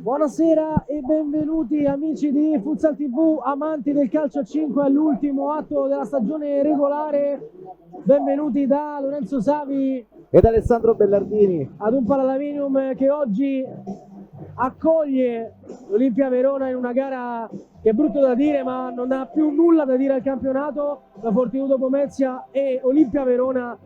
Buonasera e benvenuti amici di Futsal TV, amanti del calcio a 5 all'ultimo atto della stagione regolare. Benvenuti da Lorenzo Savi ed Alessandro Bellardini ad un Pallalaminium che oggi accoglie l'Olimpia Verona in una gara che è brutto da dire, ma non ha più nulla da dire al campionato. La Fortitudo Pomezia e Olimpia Verona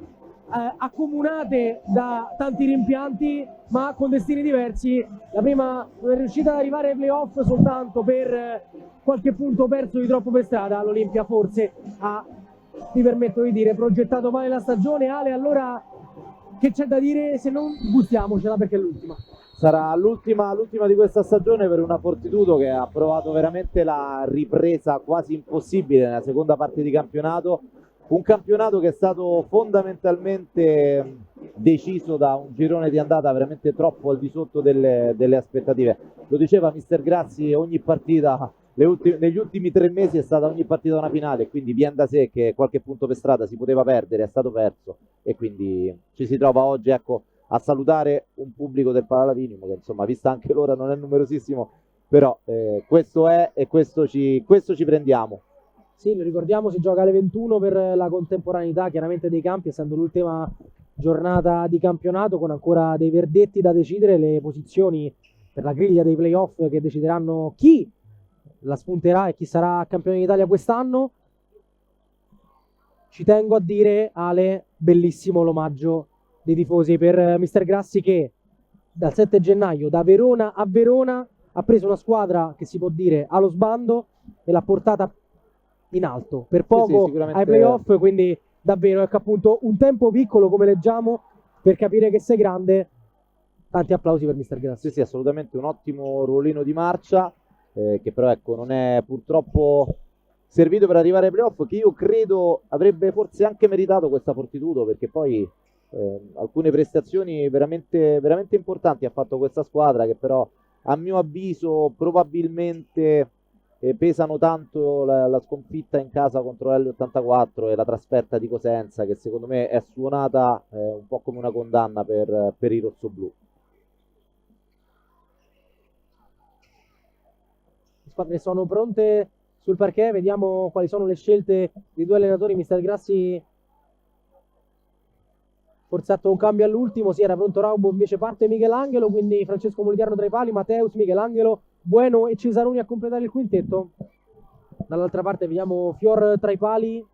accomunate da tanti rimpianti, ma con destini diversi. La prima non è riuscita ad arrivare ai playoff soltanto per qualche punto perso di troppo per strada. L'Olimpia forse ha, mi permetto di dire, progettato male la stagione. Ale, allora che c'è da dire se non gustiamocela, perché è l'ultima? Sarà l'ultima di questa stagione per una Fortitudo che ha provato veramente la ripresa quasi impossibile nella seconda parte di campionato. Un campionato che è stato fondamentalmente deciso da un girone di andata veramente troppo al di sotto delle aspettative. Lo diceva mister Grazzi, ogni partita negli ultimi 3 mesi è stata ogni partita una finale, quindi viene da sé che qualche punto per strada si poteva perdere, è stato perso, e quindi ci si trova oggi, ecco, a salutare un pubblico del Pallalaminium che, insomma, vista anche l'ora, non è numerosissimo, però questo è e questo ci prendiamo. Sì, lo ricordiamo, si gioca alle 21 per la contemporaneità chiaramente dei campi, essendo l'ultima giornata di campionato, con ancora dei verdetti da decidere, le posizioni per la griglia dei playoff che decideranno chi la spunterà e chi sarà campione d'Italia quest'anno. Ci tengo a dire, Ale, bellissimo l'omaggio dei tifosi per mister Grassi, che dal 7 gennaio da Verona a Verona ha preso una squadra che si può dire allo sbando e l'ha portata in alto per poco sì, ai playoff, quindi davvero, ecco, appunto, un tempo piccolo, come leggiamo, per capire che sei grande. Tanti applausi per mister Grassi. Sì, assolutamente un ottimo ruolino di marcia, che però, ecco, non è purtroppo servito per arrivare ai playoff, che io credo avrebbe forse anche meritato questa Fortitudo, perché poi alcune prestazioni veramente, veramente importanti ha fatto questa squadra, che però a mio avviso probabilmente pesano tanto la sconfitta in casa contro l'L84 e la trasferta di Cosenza, che secondo me è suonata un po' come una condanna per i rossoblù. Le squadre sono pronte sul parquet, vediamo quali sono le scelte dei due allenatori. Mister Grassi forzato un cambio all'ultimo, si era pronto Raubo, invece parte Michelangelo, quindi Francesco Moliterno tra i pali, Mateus, Michelangelo, Bueno e Cesaroni a completare il quintetto. Dall'altra parte vediamo Fior tra i pali,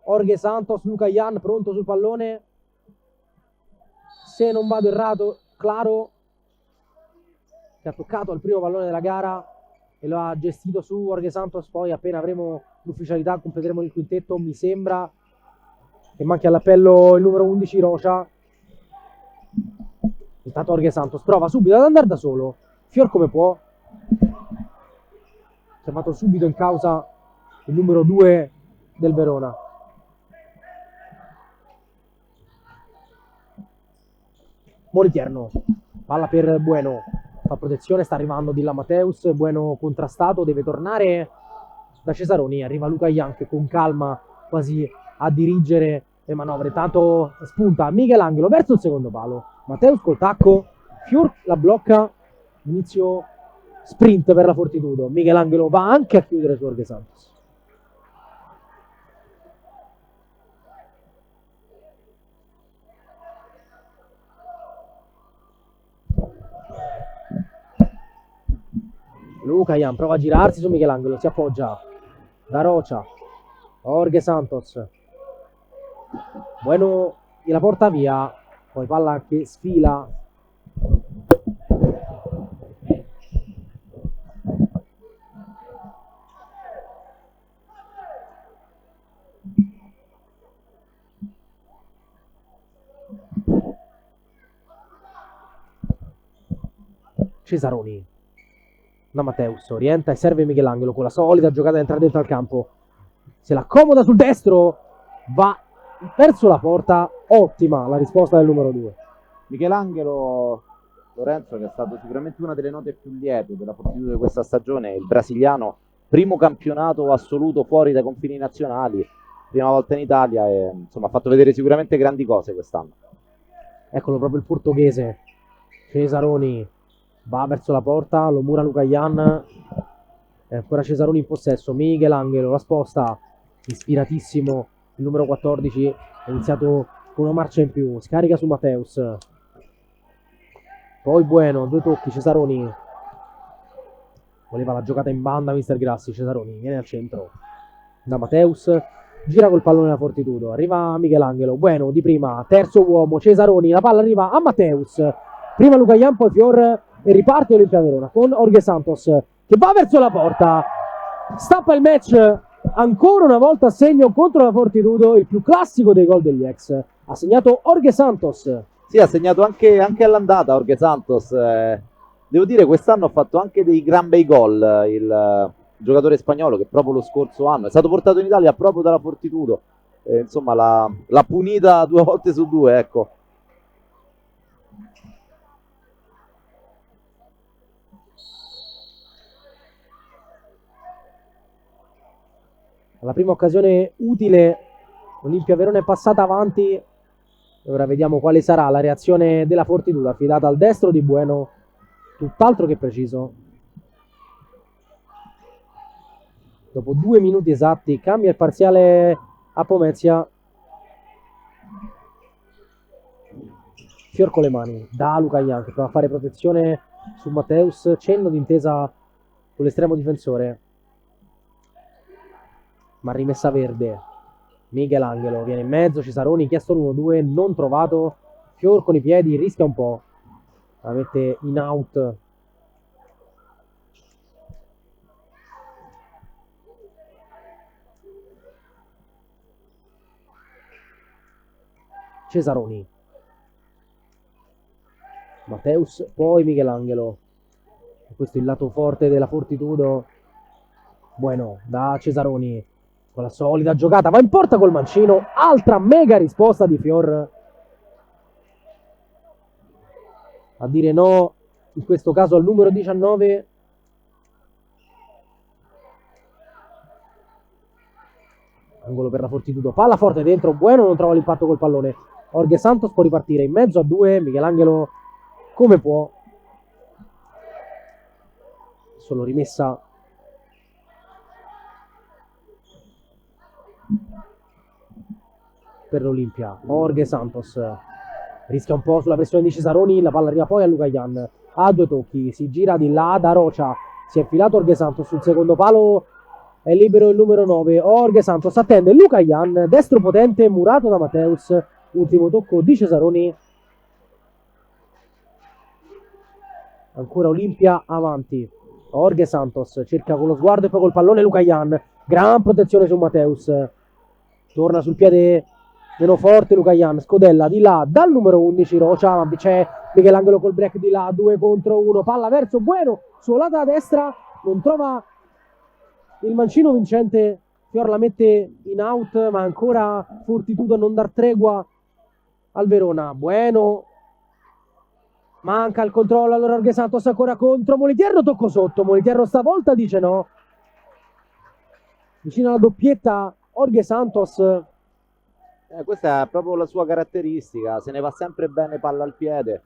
Jorge Santos, Luca Ian pronto sul pallone, se non vado errato, Claro, che ha toccato al primo pallone della gara e lo ha gestito su Jorge Santos. Poi appena avremo l'ufficialità completeremo il quintetto. Mi sembra che manchi all'appello il numero 11 Rocia. Intanto Jorge Santos prova subito ad andare da solo, Fior come può, chiamato subito in causa il numero 2 del Verona. Moliterno, palla per Bueno, fa protezione, sta arrivando Dilla Mateus, Bueno contrastato, deve tornare da Cesaroni, arriva Luca Ian che con calma quasi a dirigere le manovre. Tanto spunta Michelangelo verso il secondo palo, Mateus col tacco, Fior la blocca, inizio sprint per la Fortitudo. Michelangelo va anche a chiudere su Jorge Santos. Luca Ian prova a girarsi su Michelangelo, si appoggia da Rocha, Jorge Santos, Bueno gliela porta via, poi palla che sfila Cesaroni da Mateus, orienta e serve Michelangelo con la solita giocata da entrare dentro al campo, se l'accomoda sul destro, va verso la porta. Ottima la risposta del numero 2 Michelangelo, Lorenzo, che è stato sicuramente una delle note più liete della Fortitudo di questa stagione, il brasiliano, primo campionato assoluto fuori dai confini nazionali, prima volta in Italia e insomma ha fatto vedere sicuramente grandi cose quest'anno. Eccolo proprio il portoghese. Cesaroni va verso la porta, lo mura Lucayan. È ancora Cesaroni in possesso. Miguel Angelo la sposta, ispiratissimo. Il numero 14 è iniziato con una marcia in più. Scarica su Mateus. Poi Bueno, due tocchi. Cesaroni voleva la giocata in banda. Mister Grassi. Cesaroni viene al centro da Mateus. Gira col pallone la Fortitudo. Arriva Michelangelo. Bueno di prima. Terzo uomo. Cesaroni. La palla arriva a Mateus. Prima Lucayan, poi Fior. E riparte Olimpia Verona con Jorge Santos che va verso la porta. Stappa il match. Ancora una volta segno contro la Fortitudo. Il più classico dei gol degli ex. Ha segnato Jorge Santos. Sì, ha segnato anche all'andata Jorge Santos. Devo dire, quest'anno ha fatto anche dei gran bei gol il giocatore spagnolo, che proprio lo scorso anno è stato portato in Italia proprio dalla Fortitudo. Insomma, l'ha punita 2 volte su 2, ecco. La prima occasione utile, Olimpia Verona è passata avanti. Ora vediamo quale sarà la reazione della Fortitudo, affidata al destro di Bueno, tutt'altro che preciso. Dopo 2 minuti esatti cambia il parziale a Pomezia. Fior con le mani da Lucayan che prova a fare protezione su Mateus, cenno d'intesa con l'estremo difensore, ma rimessa verde. Miguel Angelo viene in mezzo, Cesaroni chiesto l'1-2, non trovato. Fior con i piedi rischia un po', la mette in out. Cesaroni, Mateus, poi Michelangelo. Questo è il lato forte della Fortitudo. Bueno da Cesaroni con la solida giocata, va in porta col mancino. Altra mega risposta di Fior a dire no, in questo caso al numero 19. Angolo per la Fortitudo, palla forte dentro. Bueno non trova l'impatto col pallone. Jorge Santos può ripartire in mezzo a 2. Michelangelo come può, solo rimessa per l'Olimpia. Jorge Santos rischia un po' sulla pressione di Cesaroni, la palla arriva poi a Lucayan, a 2 tocchi, si gira di là da Rocha, si è infilato Jorge Santos sul secondo palo, è libero il numero 9. Jorge Santos attende Lucayan, destro potente murato da Mateus, ultimo tocco di Cesaroni. Ancora Olimpia avanti. Jorge Santos cerca con lo sguardo e poi col pallone Lucayan, gran protezione su Mateus, torna sul piede meno forte Lucayan, scodella di là dal numero 11 Rocha, ma c'è Michelangelo col break di là, 2 contro 1, palla verso Bueno, suolata a destra, non trova il mancino vincente. Fior la mette in out, ma ancora Fortitudo a non dar tregua al Verona. Bueno manca il controllo, allora Jorge Santos ancora contro Molitierro, tocco sotto, Molitierro stavolta dice no, vicino alla doppietta Jorge Santos. Questa è proprio la sua caratteristica, se ne va sempre bene palla al piede,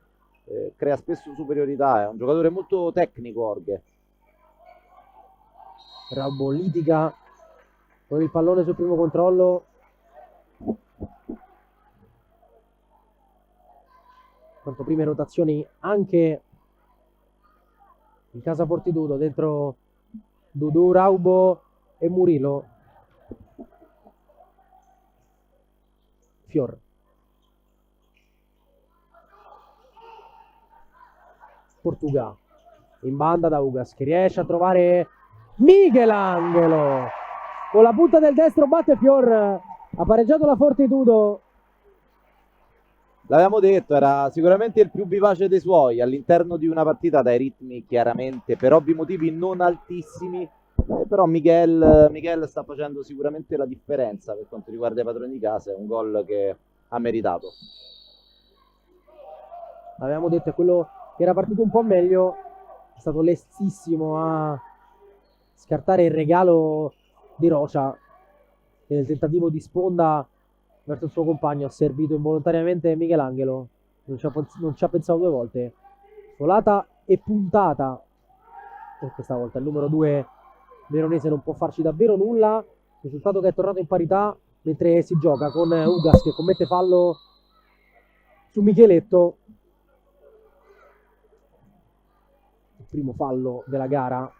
crea spesso superiorità, è un giocatore molto tecnico Jorge. Raubo litiga con il pallone sul primo controllo. Quanto prime rotazioni anche in casa Fortitudo, dentro Dudu, Raubo e Murillo. Fior, Portuga in banda da Ugas che riesce a trovare Michelangelo con la punta del destro, batte Fior, ha pareggiato la Fortitudo. L'avevamo detto, era sicuramente il più vivace dei suoi all'interno di una partita dai ritmi chiaramente per ovvi motivi non altissimi, però Miguel sta facendo sicuramente la differenza per quanto riguarda i padroni di casa. È un gol che ha meritato. Avevamo detto, è quello che era partito un po' meglio, è stato lestissimo a scartare il regalo di Rocha che nel tentativo di sponda verso il suo compagno ha servito involontariamente Michelangelo, non ci ha pensato due volte, volata e puntata, e questa volta il numero 2 veronese non può farci davvero nulla, risultato che è tornato in parità mentre si gioca con Ugas che commette fallo su Micheletto, il primo fallo della gara.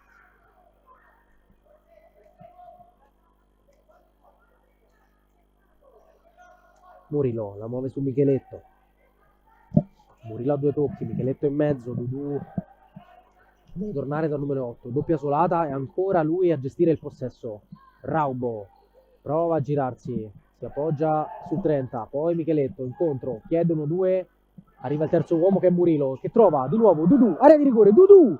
Murillo la muove su Micheletto, Murillo a due tocchi, Micheletto in mezzo, Dudu deve tornare dal numero 8, doppia solata e ancora lui a gestire il possesso. Raubo prova a girarsi, si appoggia sul 30, poi Micheletto, incontro, chiede 1-2, arriva il terzo uomo che è Murillo, che trova di nuovo Dudu, area di rigore, Dudu,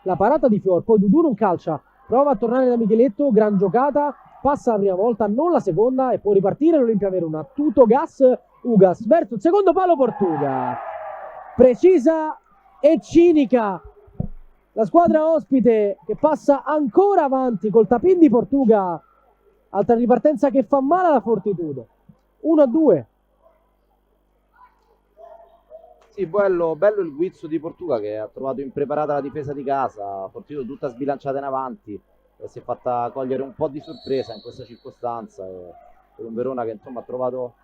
la parata di Fior, poi Dudu non calcia, prova a tornare da Micheletto, gran giocata, passa la prima volta, non la seconda, e può ripartire l'Olimpia Verona. Tutto gas, Ugas verso il secondo palo, Portuga, precisa e cinica la squadra ospite che passa ancora avanti col tapin di Portuga, altra ripartenza che fa male alla Fortitudo. 1-2. Sì, bello il guizzo di Portuga che ha trovato impreparata la difesa di casa, Fortitudo tutta sbilanciata in avanti e si è fatta cogliere un po' di sorpresa in questa circostanza, per un Verona che insomma ha trovato,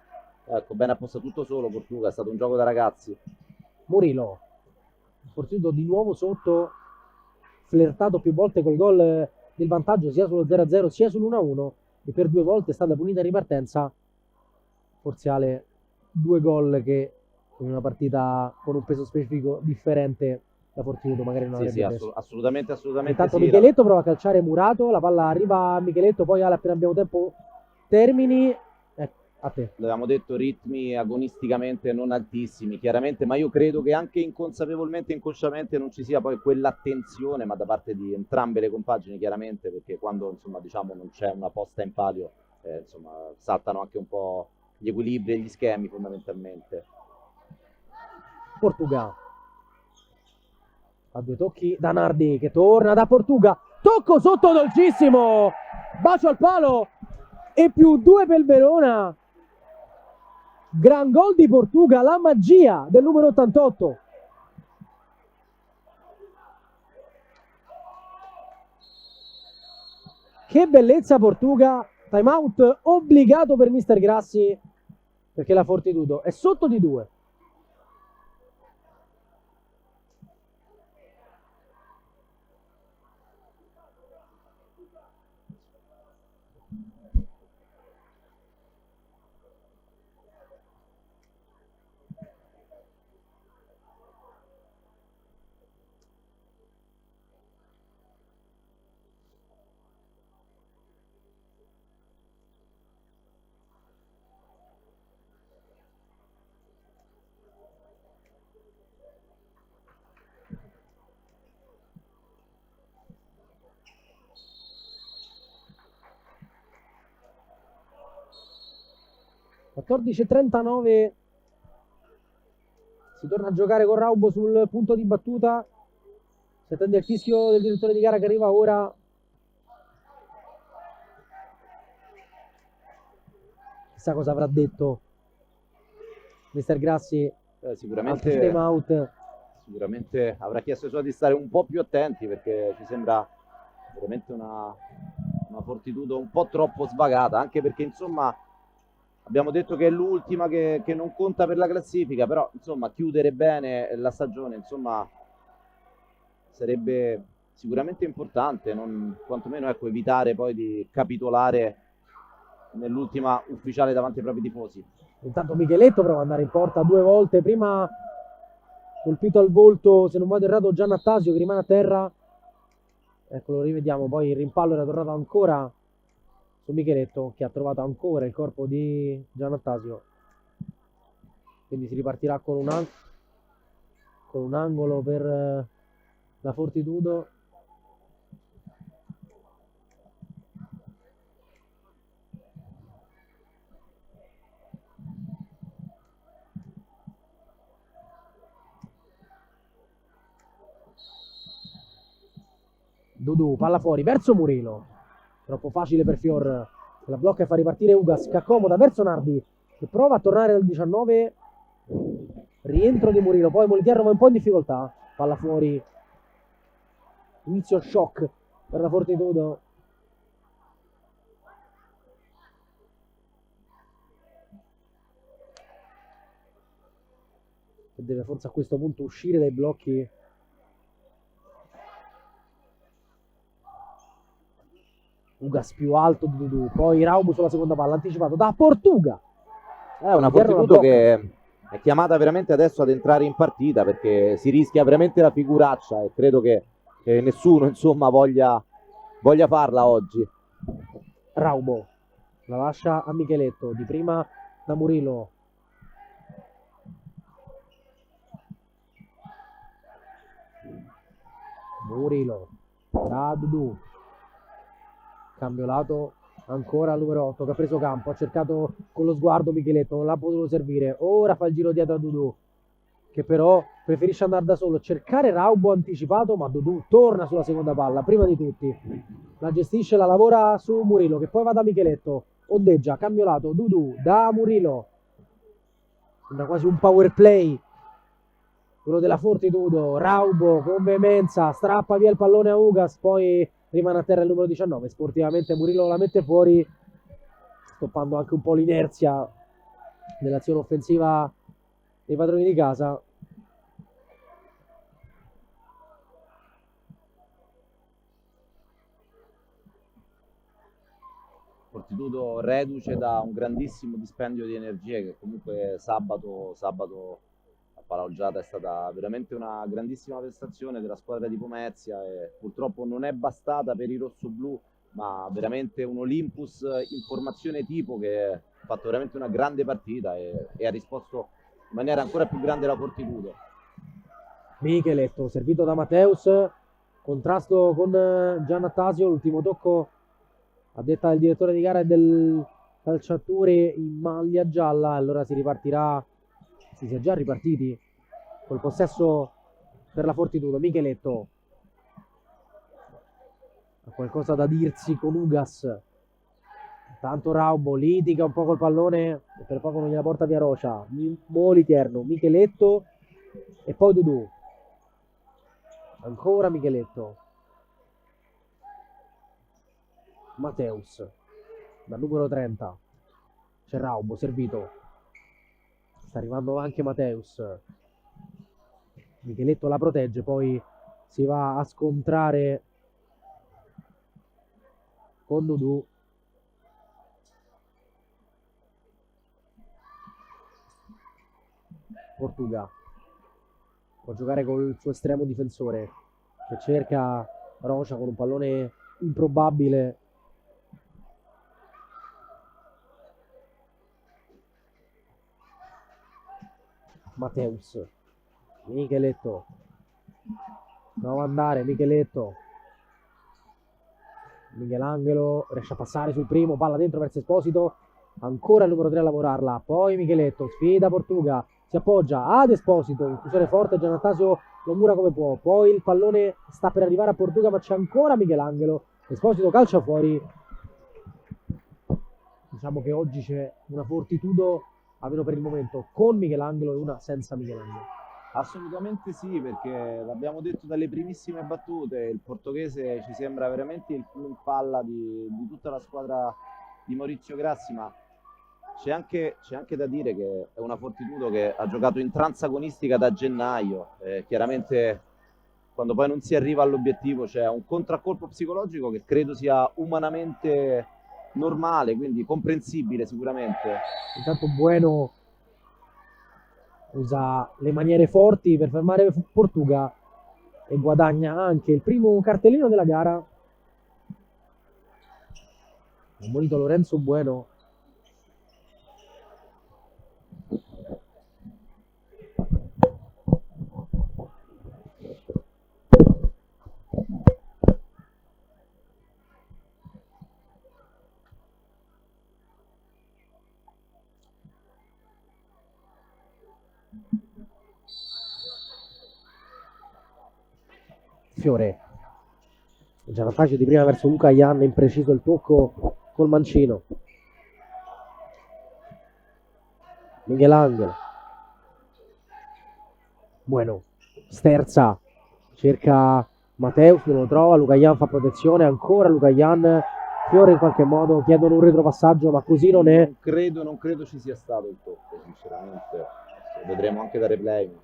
ecco, bene apposta tutto solo. Portuga, è stato un gioco da ragazzi. Murillo, Fortitudo di nuovo sotto, flirtato più volte col gol del vantaggio sia sullo 0-0 sia sull'1-1 e per due volte è stata punita in ripartenza. Forziale, due gol che in una partita con un peso specifico differente la Fortitudo magari non avrebbe preso. Assolutamente intanto sì, Micheletto prova a calciare Murato, la palla arriva a Micheletto, poi Ale appena abbiamo tempo termini. A te. L'avevamo detto, ritmi agonisticamente non altissimi chiaramente, ma io credo che anche inconsapevolmente e inconsciamente non ci sia poi quell'attenzione, ma da parte di entrambe le compagini chiaramente, perché quando insomma diciamo non c'è una posta in palio, insomma saltano anche un po' gli equilibri e gli schemi fondamentalmente. Portuga a due tocchi, Danardi che torna da Portuga, tocco sotto dolcissimo, bacio al palo e +2 per il Verona. Gran gol di Portuga, la magia del numero 88. Che bellezza Portuga, time out obbligato per Mister Grassi perché la Fortitudo è sotto di 2. (14:39) si torna a giocare con Raubo sul punto di battuta, si attende il fischio del direttore di gara che arriva ora. Chissà cosa avrà detto Mister Grassi. Sicuramente out. Sicuramente avrà chiesto ai suoi di stare un po' più attenti, perché ci sembra veramente una Fortitudo un po' troppo svagata, anche perché insomma abbiamo detto che è l'ultima che non conta per la classifica, però insomma chiudere bene la stagione insomma sarebbe sicuramente importante, quantomeno ecco, evitare poi di capitolare nell'ultima ufficiale davanti ai propri tifosi. Intanto Micheletto prova ad andare in porta due volte, prima colpito al volto, se non vado errato, Giannattasio che rimane a terra, eccolo, rivediamo, poi il rimpallo era tornato ancora su Micheletto che ha trovato ancora il corpo di Giannattasio, quindi si ripartirà con un angolo per la Fortitudo. Dudu, palla fuori verso Murillo, troppo facile per Fior, La blocca e fa ripartire Ugas, che accomoda verso Nardi, che prova a tornare dal 19. Rientro di Murillo, poi Molitier va un po' in difficoltà, palla fuori. Inizio shock per la Fortitudo. Che deve forse a questo punto uscire dai blocchi. Ugas più alto di Dudu, poi Raubu sulla seconda palla, anticipato da Portuga. È una Fortitudo che è chiamata veramente adesso ad entrare in partita, perché si rischia veramente la figuraccia e credo che nessuno insomma voglia farla oggi. Raubo la lascia a Micheletto, di prima da Murillo. Murillo da Dudu, cambio lato ancora al numero 8 che ha preso campo, ha cercato con lo sguardo Micheletto, non l'ha potuto servire, ora fa il giro dietro a Dudu che però preferisce andare da solo, cercare Raubo anticipato, ma Dudu torna sulla seconda palla prima di tutti, la gestisce, la lavora su Murillo che poi va da Micheletto, ondeggia, cambio lato, Dudu da Murillo, sembra quasi un power play quello della Fortitudo. Raubo con veemenza strappa via il pallone a Ugas, poi rimane a terra il numero 19, sportivamente Murillo la mette fuori, stoppando anche un po' l'inerzia dell'azione offensiva dei padroni di casa. Fortitudo reduce da un grandissimo dispendio di energie, che comunque sabato a Palaugiata è stata veramente una grandissima prestazione della squadra di Pomezia e purtroppo non è bastata per i rossoblù, ma veramente un Olympus in formazione tipo che ha fatto veramente una grande partita e ha risposto in maniera ancora più grande la Fortitudo. Micheletto servito da Mateus, contrasto con Giannattasio, l'ultimo tocco a detta del direttore di gara e del calciatore in maglia gialla. Allora si ripartirà, si è già ripartiti col possesso per la Fortitudo. Micheletto ha qualcosa da dirsi con Ugas, tanto Raubo litiga un po' col pallone e per poco non gliela porta via Rocia. Moliterno, Micheletto e poi Dudu, ancora Micheletto, Mateus dal numero 30, c'è Raubo servito, sta arrivando anche Mateus, Micheletto la protegge, poi si va a scontrare con Dudu. Portuga può giocare col suo estremo difensore che cerca Rocia con un pallone improbabile. Mateus, Micheletto prova ad andare, Micheletto, Michelangelo riesce a passare sul primo, palla dentro verso Esposito, ancora il numero 3 a lavorarla, poi Micheletto sfida Portuga, si appoggia ad Esposito, inclusione forte, Giannattasio lo mura come può, poi il pallone sta per arrivare a Portuga ma c'è ancora Michelangelo, Esposito calcia fuori. Diciamo che oggi c'è una Fortitudo, almeno per il momento, con Michelangelo e una senza Michelangelo. Assolutamente sì, perché l'abbiamo detto dalle primissime battute, il portoghese ci sembra veramente il più in palla di tutta la squadra di Maurizio Grassi, ma c'è anche da dire che è una Fortitudo che ha giocato in transagonistica da gennaio, chiaramente quando poi non si arriva all'obiettivo c'è un contraccolpo psicologico che credo sia umanamente normale, quindi comprensibile sicuramente. Intanto Bueno usa le maniere forti per fermare Portuga e guadagna anche il primo cartellino della gara. Ammonito Lorenzo Bueno. Fiore, Giannattasio di prima verso Luca Ianna, impreciso il tocco col mancino. Michelangelo. Bueno, sterza, cerca Mateus, non lo trova, Lucayan fa protezione, ancora Lucayan, Fiore in qualche modo chiedono un retropassaggio, ma così non è. Non credo ci sia stato il tocco, sinceramente. Vedremo anche da replay.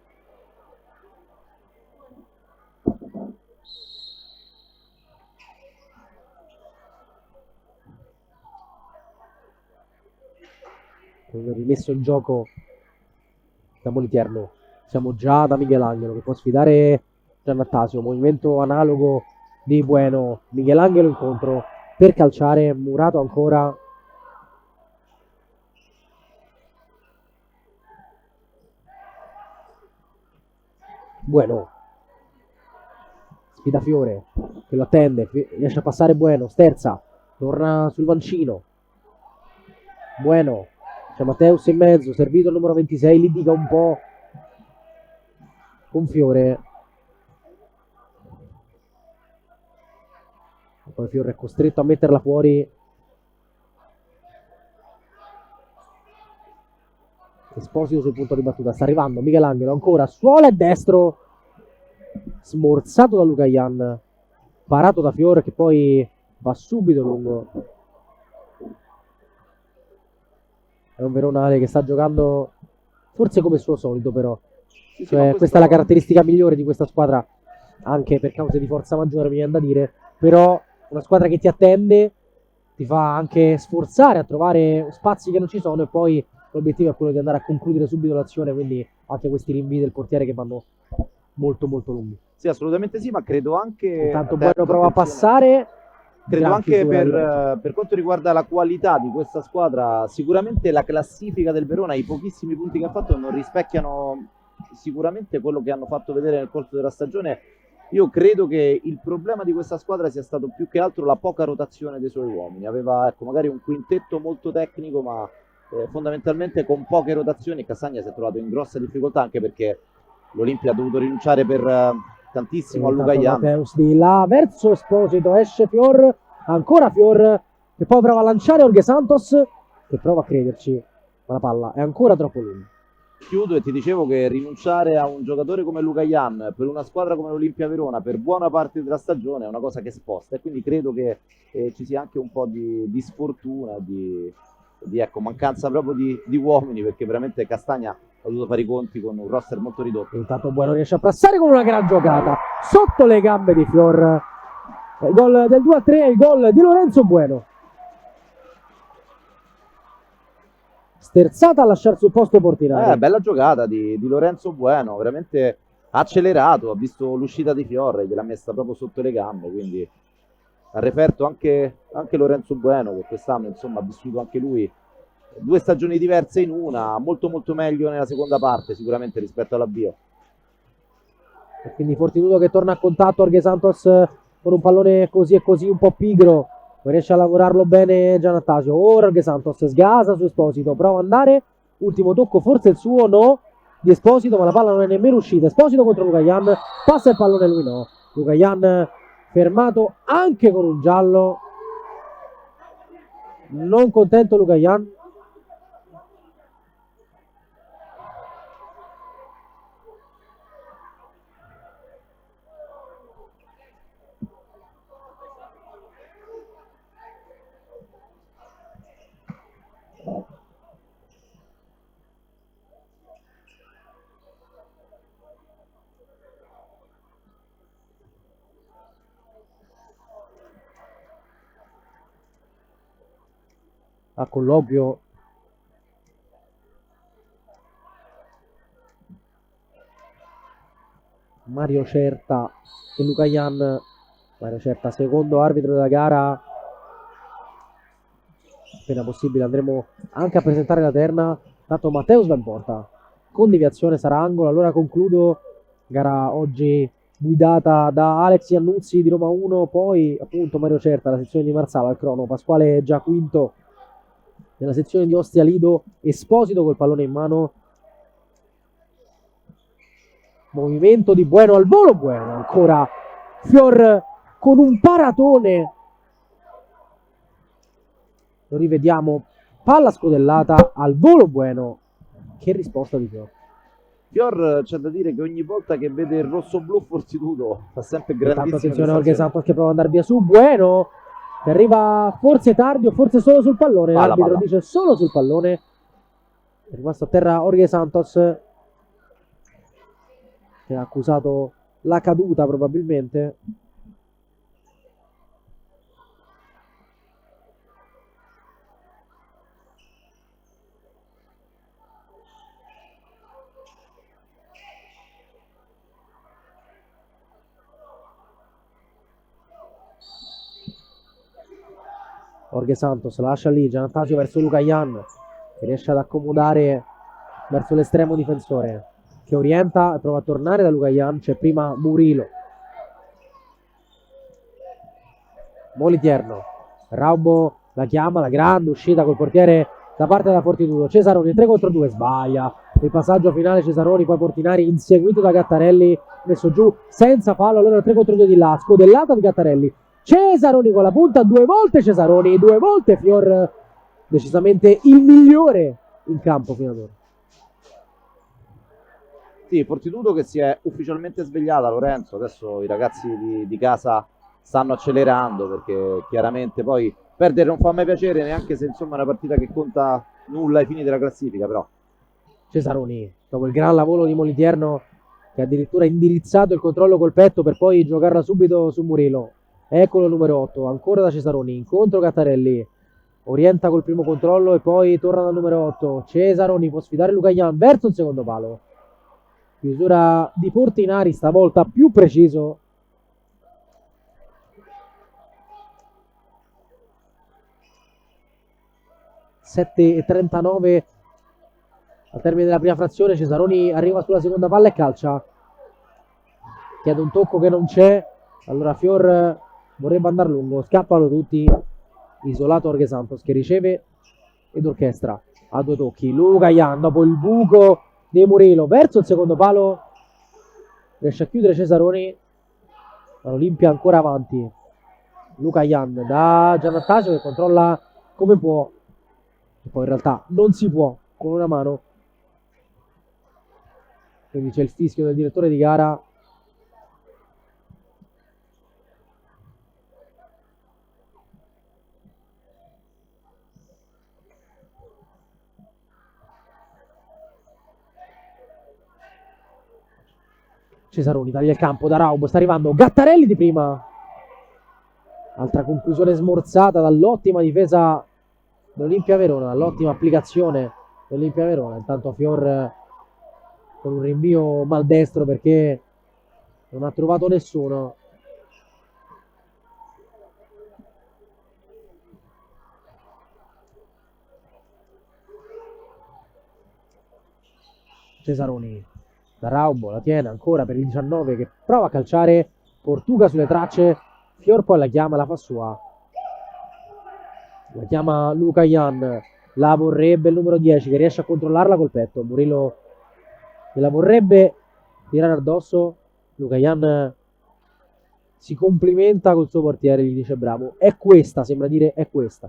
Rimesso in gioco da Moliterno. Siamo già da Michelangelo che può sfidare Giannattasio. Movimento analogo di Bueno. Michelangelo incontro per calciare. Murato ancora. Bueno. Sfida Fiore che lo attende. Riesce a passare Bueno. Sterza. Torna sul mancino. Bueno. C'è Mateus in mezzo, servito il numero 26, litiga un po' con Fiore. Poi Fiore è costretto a metterla fuori. Esposito sul punto di battuta, sta arrivando Michelangelo ancora, suola e destro. Smorzato da Lucayan, parato da Fiore che poi va subito lungo. È un Veronale che sta giocando forse come suo solito, però cioè, questa è la caratteristica migliore di questa squadra, anche per cause di forza maggiore mi viene da dire, però una squadra che ti attende, ti fa anche sforzare a trovare spazi che non ci sono e poi l'obiettivo è quello di andare a concludere subito l'azione, quindi anche questi rinvii del portiere che vanno molto molto lunghi. Sì, assolutamente sì, ma credo anche... Intanto Bueno prova a passare. Credo anche per quanto riguarda la qualità di questa squadra, sicuramente la classifica del Verona, i pochissimi punti che ha fatto non rispecchiano sicuramente quello che hanno fatto vedere nel corso della stagione. Io credo che il problema di questa squadra sia stato più che altro la poca rotazione dei suoi uomini. Aveva, ecco, magari un quintetto molto tecnico, ma fondamentalmente con poche rotazioni Castagna si è trovato in grossa difficoltà, anche perché l'Olimpia ha dovuto rinunciare per tantissimo a Lucayan. Mateus di là verso Esposito, esce Fior, ancora Fior che poi prova a lanciare Jorge Santos che prova a crederci, ma la palla è ancora troppo lunga. Chiudo e ti dicevo che rinunciare a un giocatore come Lucayan per una squadra come l'Olimpia Verona per buona parte della stagione è una cosa che sposta, e quindi credo che ci sia anche un po' di sfortuna, di ecco, mancanza proprio di uomini, perché veramente Castagna ha dovuto fare i conti con un roster molto ridotto. Intanto Bueno riesce a passare con una gran giocata sotto le gambe di Fior. Il gol del 2-3 è il gol di Lorenzo Bueno. Sterzata a lasciare sul posto portinaio. Bella giocata di Lorenzo Bueno, veramente accelerato, ha visto l'uscita di Fior, gliel'ha messa proprio sotto le gambe, quindi ha referto anche Lorenzo Bueno, che quest'anno insomma ha vissuto anche lui 2 stagioni diverse in una, molto molto meglio nella seconda parte sicuramente rispetto all'avvio. E quindi Fortitudo che torna a contatto, Jorge Santos con un pallone così e così un po' pigro, non riesce a lavorarlo bene Giannattasio. Jorge Santos sgasa su Esposito, prova ad andare, ultimo tocco, forse il suo, no, di Esposito, ma la palla non è nemmeno uscita. Esposito contro Lucayan, passa il pallone, lui no. Lucayan fermato anche con un giallo, non contento Lucayan. A colloquio Mario Certa e Lucayan. Mario Certa secondo arbitro della gara, appena possibile andremo anche a presentare la terna. Tanto Matteus va in porta con deviazione, sarà angolo. Allora concludo gara oggi guidata da Alex Iannuzzi di Roma 1, poi appunto Mario Certa, la sezione di Marsala al crono, Pasquale è già quinto nella sezione di Ostia Lido, Esposito col pallone in mano, movimento di Bueno al volo, Bueno ancora Fior con un paratone, lo rivediamo, palla scodellata al volo Bueno, che risposta di Fior. Fior, c'è da dire che ogni volta che vede il rosso-blu Fortitudo fa sempre Intanto grandissime attenzione Jorge sensazioni. Santos che prova ad andare via su. Bueno, che arriva forse tardi o forse solo sul pallone. Palla, L'arbitro palla. dice solo sul pallone. È rimasto a terra Jorge Santos, che ha accusato la caduta probabilmente. Jorge Santos lascia lì Giannatasio verso Luca Jan, che riesce ad accomodare verso l'estremo difensore, che orienta e prova a tornare da Luca Jan. C'è prima Murilo, Moliterno, Raubo la chiama, la grande uscita col portiere da parte della Fortitudo. Cesaroni 3 contro 2, sbaglia il passaggio finale Cesaroni, poi Portinari inseguito da Gattarelli, messo giù senza fallo. Allora 3 contro 2 di là, scodellata di Gattarelli, Cesaroni con la punta, 2 volte Cesaroni, 2 volte Fior, decisamente il migliore in campo fino ad ora. Sì, Fortitudo che si è ufficialmente svegliata, Lorenzo. Adesso i ragazzi di casa stanno accelerando, perché chiaramente poi perdere non fa mai piacere, neanche se insomma è una partita che conta nulla ai fini della classifica. Però Cesaroni, dopo il gran lavoro di Moliterno, che ha addirittura indirizzato il controllo col petto per poi giocarla subito su Murilo. Eccolo il numero 8, ancora da Cesaroni, incontro Gattarelli, orienta col primo controllo e poi torna dal numero 8. Cesaroni può sfidare Luca Jan verso il secondo palo. Chiusura di Portinari, stavolta più preciso. (7:39) al termine della prima frazione. Cesaroni arriva sulla seconda palla e calcia. Chiede un tocco che non c'è. Allora Fior vorrebbe andare lungo, scappano tutti. Isolato Jorge Santos che riceve ed orchestra a 2 tocchi. Luca Jan dopo il buco di Murilo verso il secondo palo, riesce a chiudere Cesaroni. L'Olimpia ancora avanti. Luca Jan da Giannatasio che controlla come può, e poi in realtà non si può con una mano, quindi c'è il fischio del direttore di gara. Cesaroni taglia il campo da Raubo, sta arrivando Gattarelli di prima. Altra conclusione smorzata dall'ottima difesa dell'Olimpia Verona, dall'ottima applicazione dell'Olimpia Verona. Intanto Fior con un rinvio maldestro perché non ha trovato nessuno. Cesaroni da Raubo, la tiene ancora per il 19 che prova a calciare, Portuga sulle tracce, Fior poi la chiama, la fa sua, la chiama Luca Jan, la vorrebbe il numero 10 che riesce a controllarla col petto. Murilo la vorrebbe tirare addosso, Luca Jan si complimenta col suo portiere, gli dice bravo, è questa, sembra dire è questa.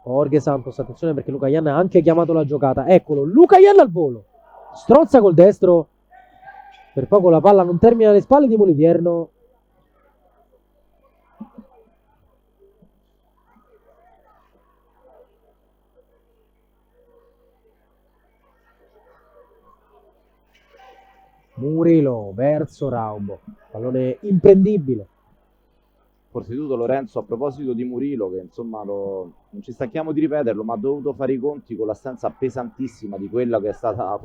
Jorge Santos, attenzione perché Luca Jan ha anche chiamato la giocata. Eccolo, Luca Jan al volo, strozza col destro, per poco la palla non termina alle spalle di Moliterno. Murilo verso Raubo, pallone imprendibile. Fortitudo, Lorenzo, a proposito di Murilo, che insomma non ci stanchiamo di ripeterlo, ma ha dovuto fare i conti con l'assenza pesantissima di quella che è stata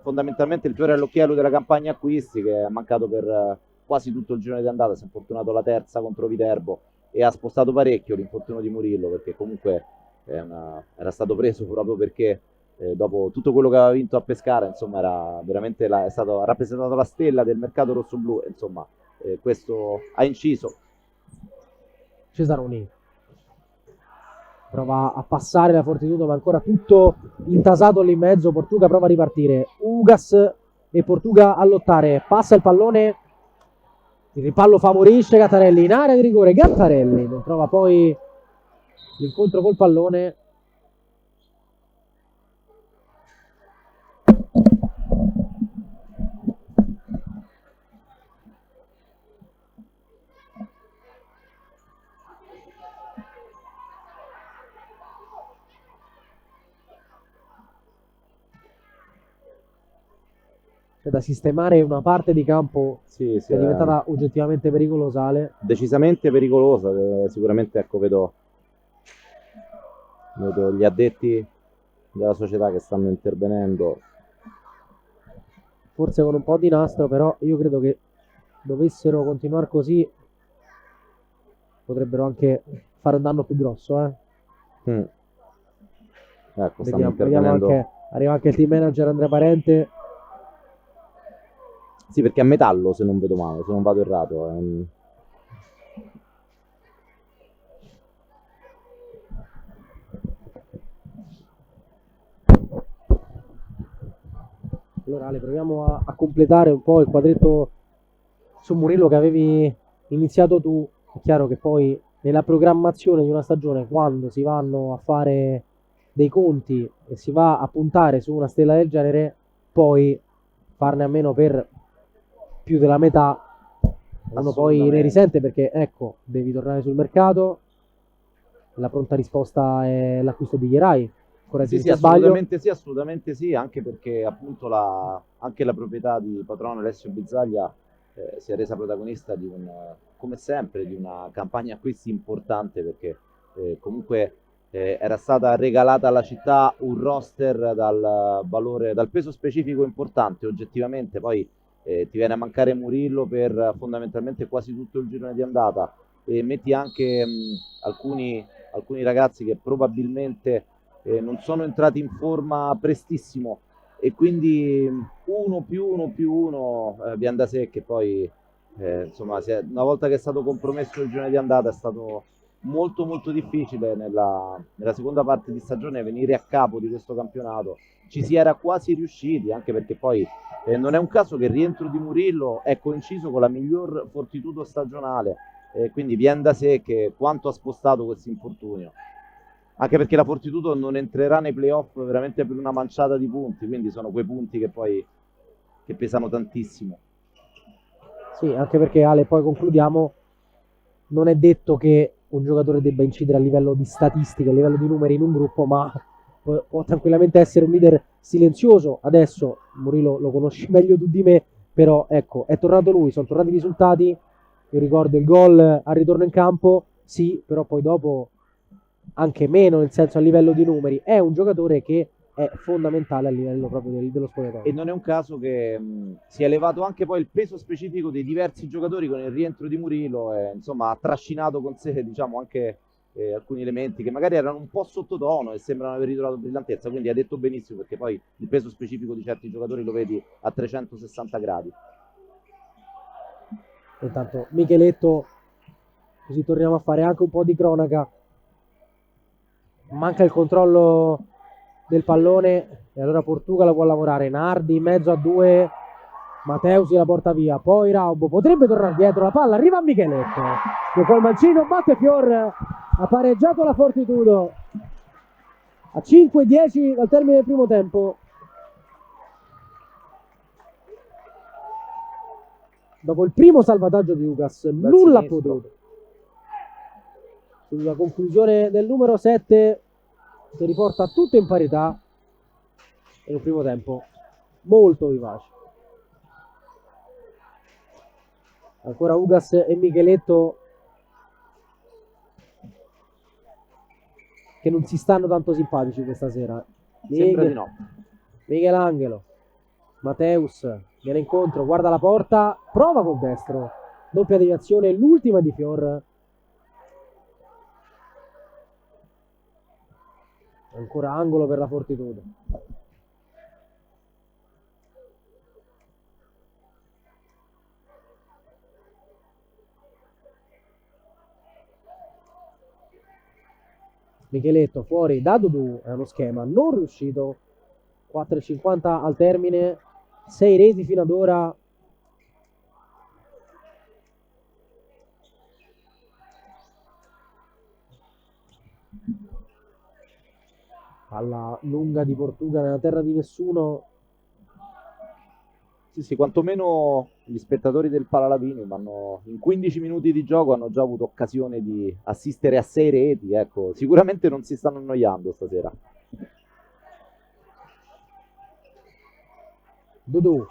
fondamentalmente il fiore all'occhiello della campagna acquisti, che è mancato per quasi tutto il girone di andata. Si è infortunato la terza contro Viterbo e ha spostato parecchio l'infortunio di Murilo, perché comunque era stato preso proprio perché dopo tutto quello che aveva vinto a Pescara, insomma era veramente ha rappresentato la stella del mercato rossoblu, insomma questo ha inciso. Cesaroni prova a passare la Fortitudo, ma ancora tutto intasato lì in mezzo. Portuga prova a ripartire, Ugas e Portuga a lottare, passa il pallone, il ripallo favorisce Gattarelli in area di rigore. Gattarelli non trova poi l'incontro col pallone. C'è da sistemare una parte di campo Sì, che è diventata oggettivamente pericolosa, Ale. decisamente pericolosa. Sicuramente, ecco, vedo gli addetti della società che stanno intervenendo. Forse con un po' di nastro, però io credo che dovessero continuare così potrebbero anche fare un danno più grosso, Ecco, stanno Vediamo intervenendo. anche, arriva anche il team manager Andrea Parente. Sì, perché è a metallo, se non vedo male, se non vado errato. Allora Ale, proviamo a completare un po' il quadretto su Murillo che avevi iniziato tu. È chiaro che poi nella programmazione di una stagione, quando si vanno a fare dei conti e si va a puntare su una stella del genere, poi farne a meno per più della metà, uno poi ne Assolutamente. risente perché ecco, devi tornare sul mercato. La pronta risposta è l'acquisto di Ierai. Correggimi Sì, se sbaglio. assolutamente sì, anche perché appunto anche la proprietà di patrono Alessio Bizzaglia si è resa protagonista come sempre, di una campagna acquisti importante, perché comunque era stata regalata alla città un roster dal peso specifico importante. Oggettivamente poi ti viene a mancare Murillo per fondamentalmente quasi tutto il girone di andata, e metti anche alcuni ragazzi che probabilmente non sono entrati in forma prestissimo, e quindi uno più uno viene da sé che poi insomma, una volta che è stato compromesso il girone di andata, è stato molto molto difficile nella seconda parte di stagione venire a capo di questo campionato. Ci si era quasi riusciti, anche perché poi non è un caso che il rientro di Murillo è coinciso con la miglior fortitudo stagionale, quindi viene da sé che quanto ha spostato questo infortunio, anche perché la Fortitudo non entrerà nei playoff veramente per una manciata di punti, quindi sono quei punti che pesano tantissimo. Sì, anche perché Ale, poi concludiamo, non è detto che un giocatore debba incidere a livello di statistica, a livello di numeri in un gruppo, ma può tranquillamente essere un leader silenzioso. Adesso Murillo lo conosci meglio tu di me, però ecco, è tornato lui, sono tornati i risultati. Io ricordo il gol al ritorno in campo, sì, però poi dopo anche meno, nel senso a livello di numeri. È un giocatore che è fondamentale a livello proprio dello E spogliatoio. non è un caso che si è elevato anche poi il peso specifico dei diversi giocatori con il rientro di Murillo, e insomma ha trascinato con sé, diciamo, anche alcuni elementi che magari erano un po' sottotono e sembrano aver ritrovato brillantezza, quindi ha detto benissimo, perché poi il peso specifico di certi giocatori lo vedi a 360 gradi. Intanto Micheletto, così torniamo a fare anche un po' di cronaca. Manca il controllo del pallone e allora Portugal può lavorare. Nardi in mezzo a due, Mateusi la porta via, poi Raubo potrebbe tornare dietro, la palla arriva a Micheletto che col mancino batte Fior, ha pareggiato la Fortitudo a 5-10 dal termine del primo tempo. Dopo il primo salvataggio di Lucas, nulla ha potuto. Sulla conclusione del numero 7 che riporta tutto in parità in un primo tempo molto vivace. Ancora Ugas e Micheletto che non si stanno tanto simpatici questa sera. Sembra di no. Michelangelo, Mateus viene incontro, guarda la porta, prova col destro, doppia deviazione, l'ultima di Fior. Ancora angolo per la Fortitudo. Micheletto fuori da Dudu, è uno schema non riuscito. 4,50 al termine, 6 resi fino ad ora. Palla lunga di Portuga nella terra di nessuno. Sì, quantomeno gli spettatori del Palalavinium in 15 minuti di gioco hanno già avuto occasione di assistere a 6 reti, ecco, sicuramente non si stanno annoiando stasera. Dudu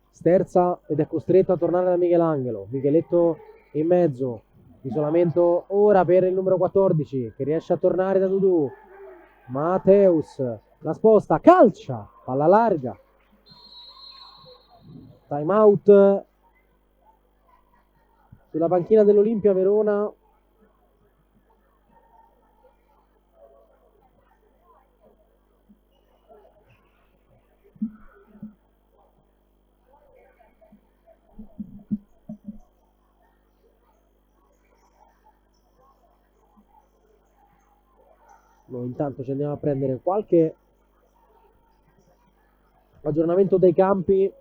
sterza ed è costretto a tornare da Michelangelo. Micheletto in mezzo, isolamento ora per il numero 14 che riesce a tornare da Dudu. Mateus la sposta, calcia, palla larga, time out sulla panchina dell'Olimpia Verona. Noi intanto ci andiamo a prendere qualche aggiornamento dei campi.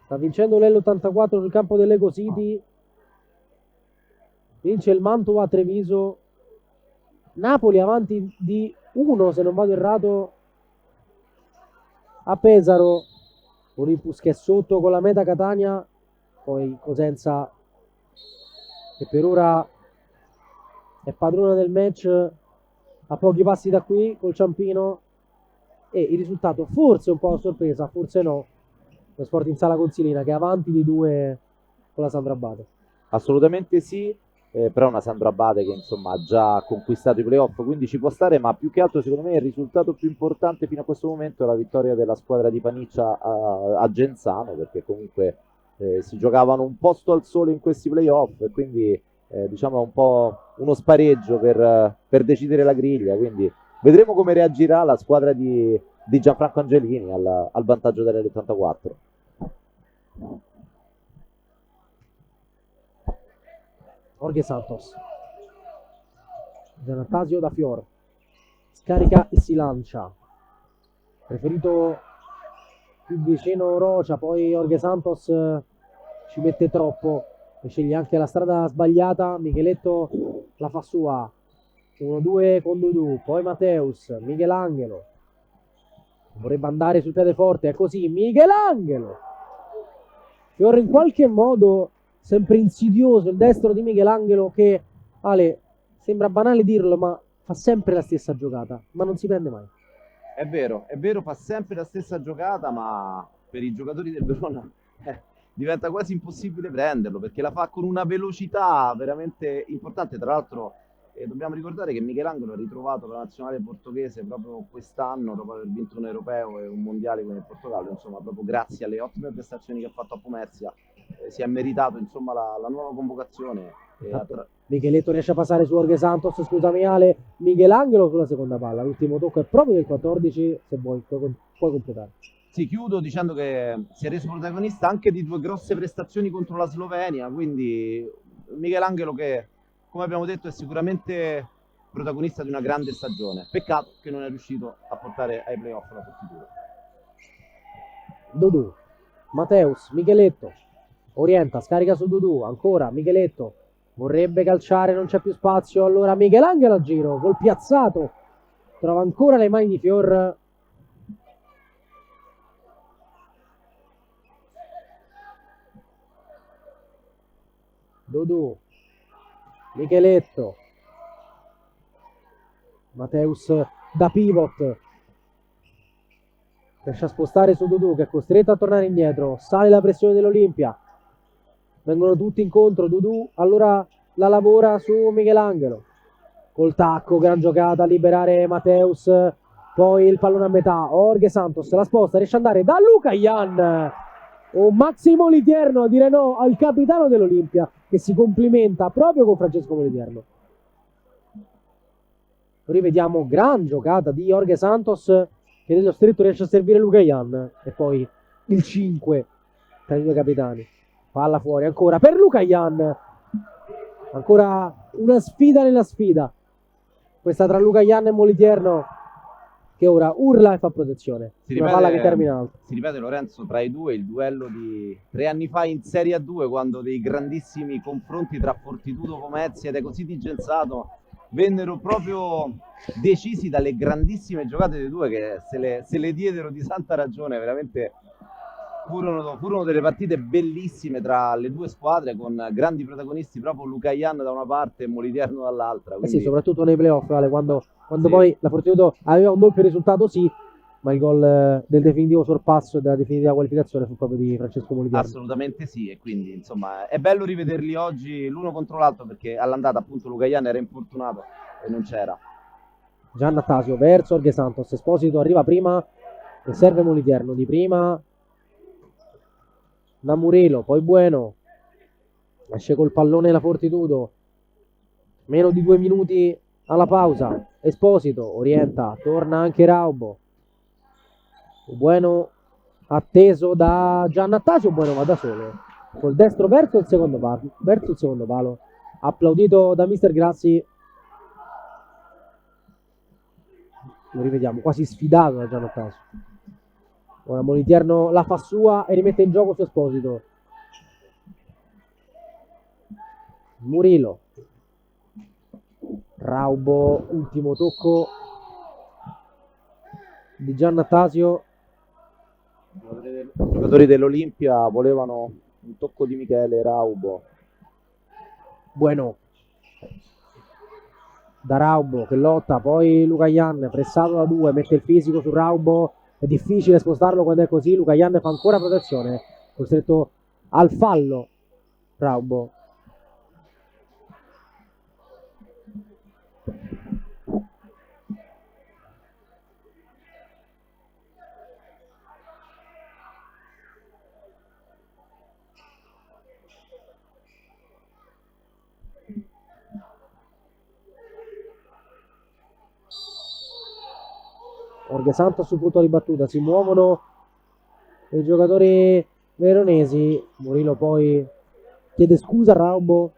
Sta vincendo l'L84 sul campo dell'Ego City. Vince il Mantova a Treviso. Napoli avanti di 1, se non vado errato, a Pesaro. Olympus che è sotto con la meta Catania. Poi Cosenza che per ora è padrona del match a pochi passi da qui col Ciampino. E il risultato forse un po' a sorpresa, forse no. Lo Sporting Sala Consilina che è avanti di 2 con la Sandro Abate. Assolutamente sì, però una Sandro Abate che insomma ha già conquistato i playoff, quindi ci può stare, ma più che altro secondo me il risultato più importante fino a questo momento è la vittoria della squadra di Paniccia a Genzano, perché comunque si giocavano un posto al sole in questi playoff e quindi diciamo è un po' uno spareggio per decidere la griglia, quindi vedremo come reagirà la squadra di Gianfranco Angelini al vantaggio dell'84. Jorge Santos, Giannatasio da Fior scarica e si lancia, preferito più vicino Rocia, poi Jorge Santos ci mette troppo e sceglie anche la strada sbagliata. Micheletto la fa sua, 1-2 con Dudu, poi Mateus, Michelangelo vorrebbe andare sul piede forte, è così, Michelangelo, Fior in qualche modo sempre insidioso, il destro di Michelangelo che, Ale, sembra banale dirlo, ma fa sempre la stessa giocata, ma non si prende mai. È vero, fa sempre la stessa giocata, ma per i giocatori del Verona diventa quasi impossibile prenderlo, perché la fa con una velocità veramente importante. Tra l'altro dobbiamo ricordare che Michelangelo ha ritrovato la nazionale portoghese proprio quest'anno, dopo aver vinto un europeo e un mondiale con il Portogallo, insomma proprio grazie alle ottime prestazioni che ha fatto a Pomezia si è meritato insomma la nuova convocazione. Micheletto riesce a passare su Jorge Santos, scusami Ale, Michelangelo sulla seconda palla, l'ultimo tocco è proprio del 14, se vuoi puoi completare. Sì, chiudo dicendo che si è reso protagonista anche di 2 grosse prestazioni contro la Slovenia, quindi Michelangelo che, come abbiamo detto, è sicuramente protagonista di una grande stagione. Peccato che non è riuscito a portare ai playoff la Fortitudo. Dudu, Mateus, Micheletto, orienta, scarica su Dudu, ancora Micheletto, vorrebbe calciare, non c'è più spazio, allora Michelangelo a giro, col piazzato, trova ancora le mani di Fior. Dudu, Micheletto, Mateus da pivot, riesce a spostare su Dudu che è costretto a tornare indietro, sale la pressione dell'Olimpia, vengono tutti incontro, Dudu allora la lavora su Michelangelo, col tacco, gran giocata a liberare Mateus, poi il pallone a metà, Jorge Santos la sposta, riesce ad andare da Luca Ian, un Maxi Moliterno a dire no al capitano dell'Olimpia che si complimenta proprio con Francesco Moliterno. Rivediamo gran giocata di Jorge Santos che nello stretto riesce a servire Luca Ian e poi il 5 tra i due capitani, palla fuori ancora per Luca Ian, ancora una sfida nella sfida questa tra Luca Ian e Moliterno che ora urla e fa protezione. Una palla che termina alto. Si ripete, Lorenzo, tra i due il duello di 3 anni fa in Serie A2, quando dei grandissimi confronti tra Fortitudo, Pomezia ed Ecosì di Gensato vennero proprio decisi dalle grandissime giocate dei due, che se le diedero di santa ragione. Veramente furono delle partite bellissime tra le due squadre, con grandi protagonisti, proprio Lucayan da una parte e Moliterno dall'altra. Quindi... sì, soprattutto nei playoff, vale, quando sì, poi la Fortitudo aveva un doppio risultato, sì, ma il gol del definitivo sorpasso e della definitiva qualificazione fu proprio di Francesco Moliterno. Assolutamente sì, e quindi insomma è bello rivederli oggi l'uno contro l'altro, perché all'andata appunto Lucayan era infortunato e non c'era. Giannattasio verso Jorge Santos, Esposito arriva prima e serve Moliterno di prima da Murillo, poi Bueno, esce col pallone la Fortitudo, meno di 2 minuti alla pausa. Esposito orienta, torna anche Raubo, Bueno atteso da Giannattasio, Bueno va da solo col destro verso il secondo palo, applaudito da mister Grassi, lo rivediamo, quasi sfidato da Giannattasio. Ora Moliterno la fa sua e rimette in gioco su Esposito. Murillo, Raubo, ultimo tocco di Giannattasio. I giocatori dell'Olimpia volevano un tocco di Michele Raubo. Bueno da Raubo che lotta, poi Lucayan pressato da 2, mette il fisico su Raubo, è difficile spostarlo quando è così. Lucayan fa ancora protezione, costretto al fallo Raubo. Jorge Santos sul punto di battuta, si muovono i giocatori veronesi. Murillo poi chiede scusa a Raubo,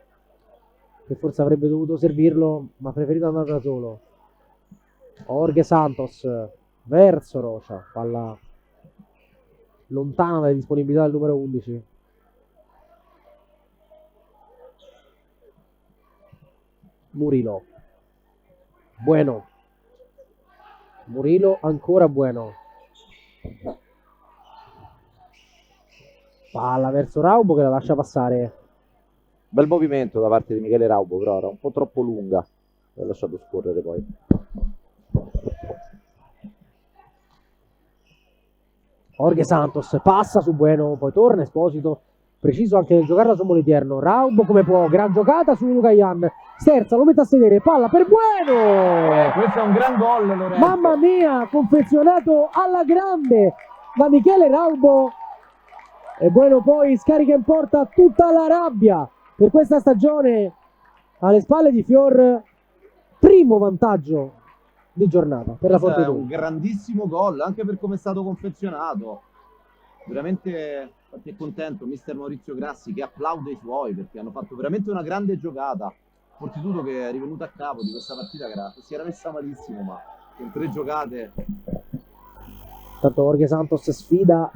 che forse avrebbe dovuto servirlo ma ha preferito andare da solo. Jorge Santos verso Rocha, palla lontana dalle disponibilità del numero 11. Murillo, Bueno, Murillo ancora Bueno, palla verso Raubo che la lascia passare. Bel movimento da parte di Michele Raubo, però era un po' troppo lunga, l'ha lasciato scorrere poi. Jorge Santos passa su Bueno, poi torna Esposito, preciso anche nel giocarla su Moliterno. Raubo come può, gran giocata su Lucayan, sterza, lo mette a sedere, palla per Bueno. Questo è un gran gol, Lorenzo. Mamma mia, confezionato alla grande da Michele Raubo, e Bueno poi scarica in porta tutta la rabbia per questa stagione alle spalle di Fior. Primo vantaggio di giornata per la Fortitudo. È un grandissimo gol anche per come è stato confezionato, veramente contento mister Maurizio Grassi, che applaude i suoi perché hanno fatto veramente una grande giocata. Fortitudo che è rivenuto a capo di questa partita, che si era messa malissimo, ma con 3 giocate. Tanto Jorge Santos sfida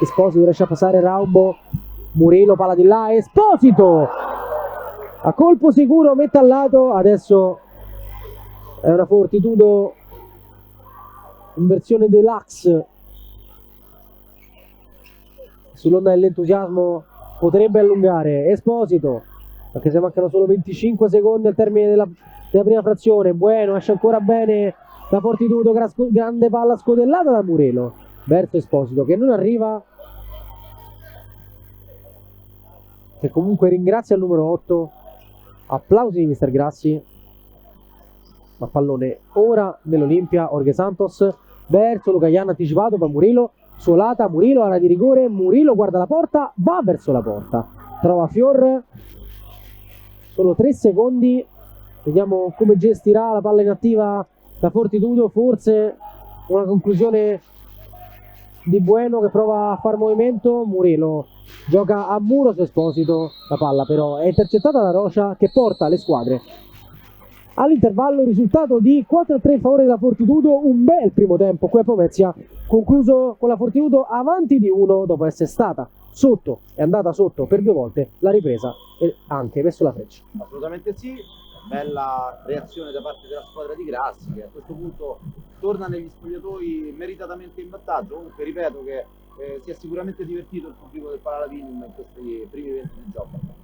Esposito, riesce a passare Raubo, Murillo palla di là, Esposito a colpo sicuro mette al lato. Adesso è una Fortitudo in versione deluxe, sull'onda dell'entusiasmo potrebbe allungare. Esposito, anche se mancano solo 25 secondi al termine della prima frazione. Bueno, esce ancora bene la Fortitudo, grande palla scodellata da Murillo verso Esposito che non arriva, che comunque ringrazia il numero 8. Applausi di mister Grassi. Ma pallone ora dell'Olimpia. Jorge Santos verso Lucayan anticipato da Murillo, suolata, Murillo, area di rigore, Murillo guarda la porta, va verso la porta, trova Fior, solo 3 secondi, vediamo come gestirà la palla inattiva la Fortitudo. Forse una conclusione di Bueno che prova a far movimento. Murillo gioca a muro su Esposito, la palla però è intercettata da Rocha che porta le squadre All'intervallo risultato di 4-3 in favore della Fortitudo, un bel primo tempo qui a Pomezia, concluso con la Fortitudo avanti di 1 dopo essere stata sotto, è andata sotto per 2 volte la ripresa e anche verso la Freccia. Assolutamente sì, bella reazione da parte della squadra di Grassi che a questo punto torna negli spogliatoi meritatamente in vantaggio. Comunque ripeto che si è sicuramente divertito il pubblico del Palalavinum in questi primi 20 di gioco.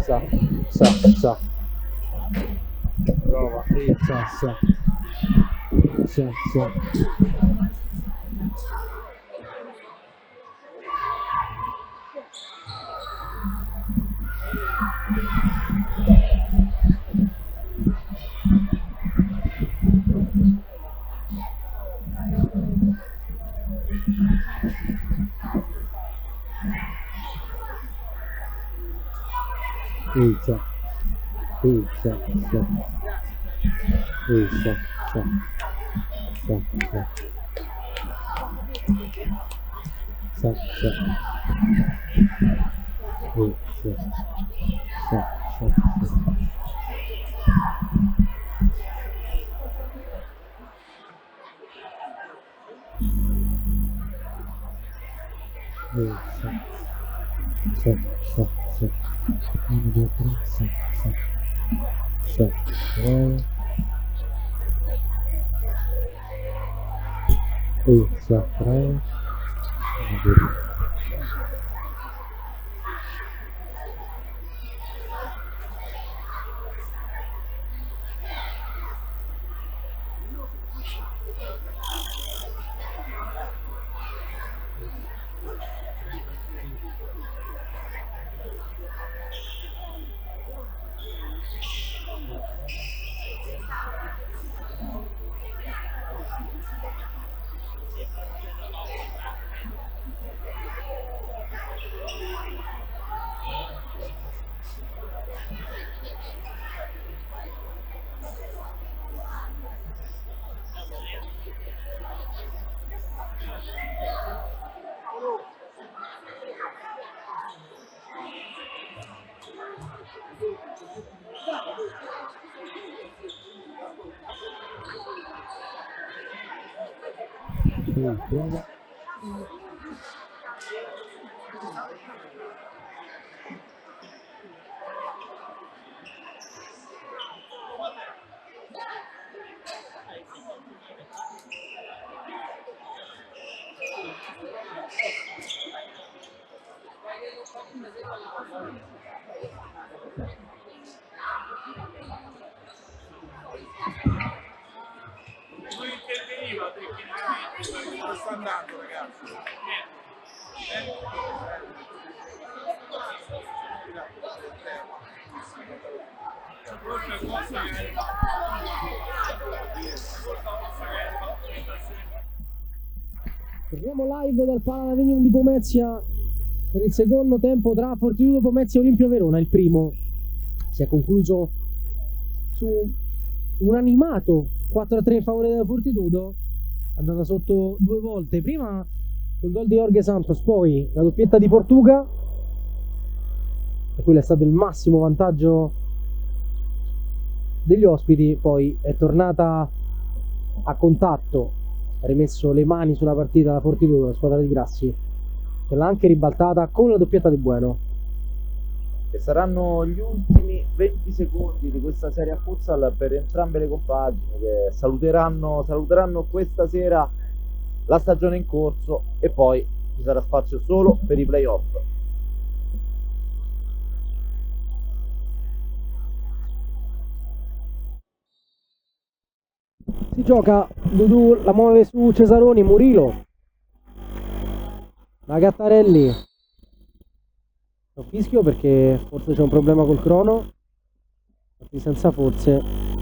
Sa. Prova, sa. Torniamo live dal Paladinium di Pomezia per il secondo tempo tra Fortitudo Pomezia e Olimpia Verona. Il primo si è concluso su un animato 4-3 in favore della Fortitudo, andata sotto 2 volte, prima col gol di Jorge Santos, poi la doppietta di Portuga, e quello è stato il massimo vantaggio degli ospiti. Poi è tornata a contatto, ha rimesso le mani sulla partita la Fortitudo, la squadra di Grassi, che l'ha anche ribaltata con la doppietta di Bueno. E saranno gli ultimi 20 secondi di questa serie a futsal per entrambe le compagini, che saluteranno questa sera la stagione in corso, e poi ci sarà spazio solo per i playoff. Si gioca, Dudu la muove su Cesaroni, Murilo, la Gattarelli, non fischio perché forse c'è un problema col crono, senza forze.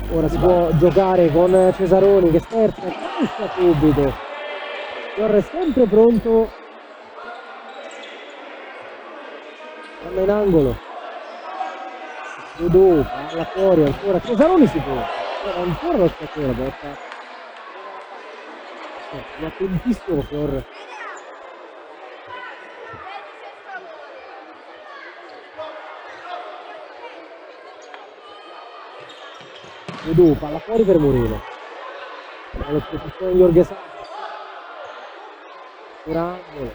Ora si può giocare con Cesaroni che sterza subito. Fior è sempre pronto, palla in angolo, Dudu, palla fuori ancora, Cesaroni si può, ancora lo spatore, porta, ma attentissimo Fior. Dudu, palla fuori per Murillo, la posizione di Jorge Santos, angolo.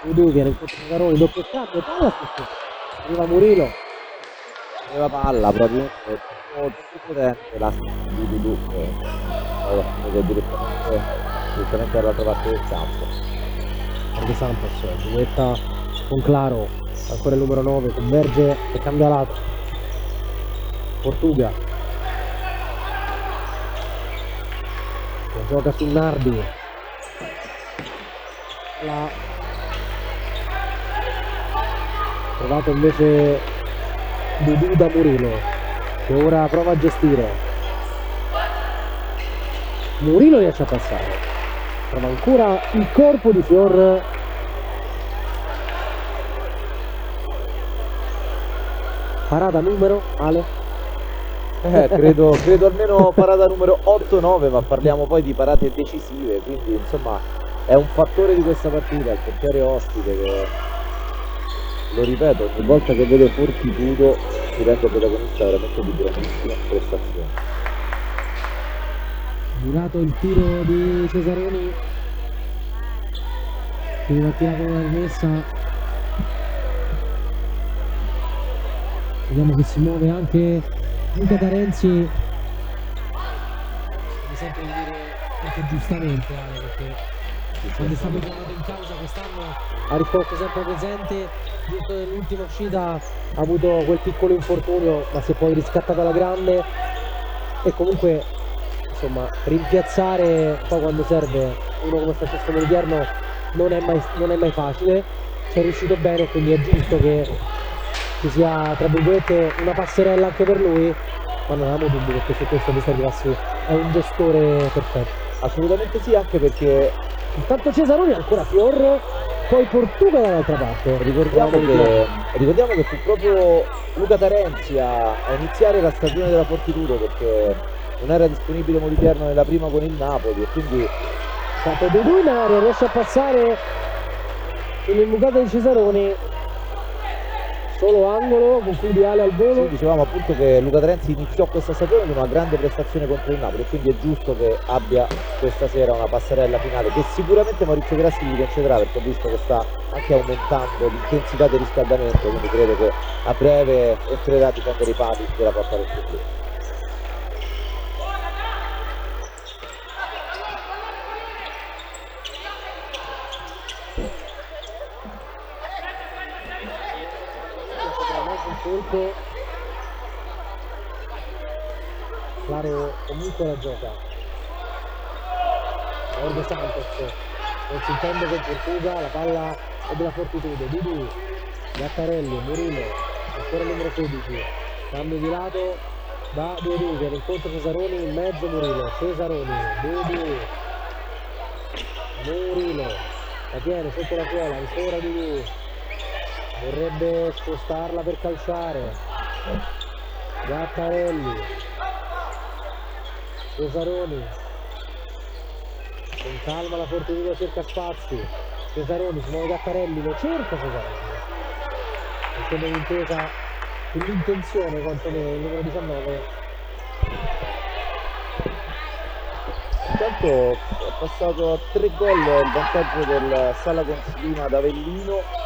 Dudu viene incontro a Cesaroni, doppio scambio, palla arriva Murillo, Aveva palla proprio molto potente la di Dudu che poi ha finito direttamente dall'altra parte del campo. Jorge Santos, duetta con Claro, ancora il numero 9, converge e cambia lato. Portuga. La gioca su Nardi. Trovato invece Dudu da Murillo, che ora prova a gestire. Murillo riesce a passare. Trova ancora il corpo di Fior. Parata numero, Ale? Credo almeno parata numero 8-9, ma parliamo poi di parate decisive, quindi insomma è un fattore di questa partita, il portiere ospite che, lo ripeto, ogni volta che vede Fortitudo si rende protagonista veramente di grandissime prestazioni. Girato il tiro di Cesaroni, che va tirato con la rimessa. Vediamo che si muove anche Luca Tarenzi, mi sento di dire anche giustamente, Ale, perché quando è stato chiamato in causa quest'anno ha risposto sempre presente, giusto nell'ultima uscita ha avuto quel piccolo infortunio ma si è poi riscattato alla grande, e comunque insomma rimpiazzare poi quando serve uno come Francesco Melvierno non è mai facile. Ci è riuscito bene, quindi è giusto che ci sia tra virgolette una passerella anche per lui, ma non avevamo dubbi perché su questo Mr. Grassi è un gestore perfetto. Assolutamente sì, anche perché intanto Cesaroni ancora Fior, poi Portuga dall'altra parte. ricordiamo che fu proprio Luca Tarenzi a iniziare la stagione della Fortitudo, perché non era disponibile Moliterno nella prima con il Napoli, e quindi intanto Dudu in aria riesce a passare sull'imbucata di Cesaroni, solo angolo, conclude Ale al volo. sì, dicevamo appunto che Luca Tarenzi iniziò questa stagione con una grande prestazione contro il Napoli, e quindi è giusto che abbia questa sera una passerella finale che sicuramente Maurizio Grassi gli concederà, perché ho visto che sta anche aumentando l'intensità del riscaldamento, quindi credo che a breve entrerà a difendere i pali della porta del pubblico. Colpo, Claro comunque la gioca, Jorge Santos non si intende con Portuga, la palla è della Fortitudo, Dudu, Gattarelli, Murillo, ancora il numero 16, cambio di lato da Dudu, viene incontro Cesaroni, in mezzo Murillo, Cesaroni, Dudu, Murillo, la tiene sotto la suola, ancora Dudu, vorrebbe spostarla per calciare, Gattarelli, Cesaroni, con calma la Fortitudo cerca spazi, Cesaroni, si muove Gattarelli, lo cerca Cesaroni, essendo un'intesa sull'intenzione quantomeno il numero 19. Intanto è passato a 3 gol il vantaggio del Sala Consilina ad Avellino,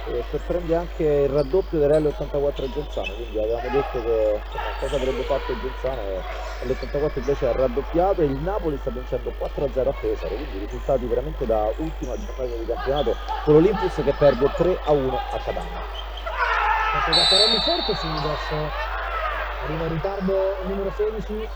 e sorprende anche il raddoppio dell'L84 a Genzano, quindi avevamo detto che cosa avrebbe fatto il Genzano, e l'84 invece ha raddoppiato, e il Napoli sta vincendo 4-0 a Pesaro, quindi risultati veramente da ultima giornata di campionato, con l'Olympus che perde 3-1 a Catania. Gattarelli forte su Midas, arriva in ritardo il numero 16,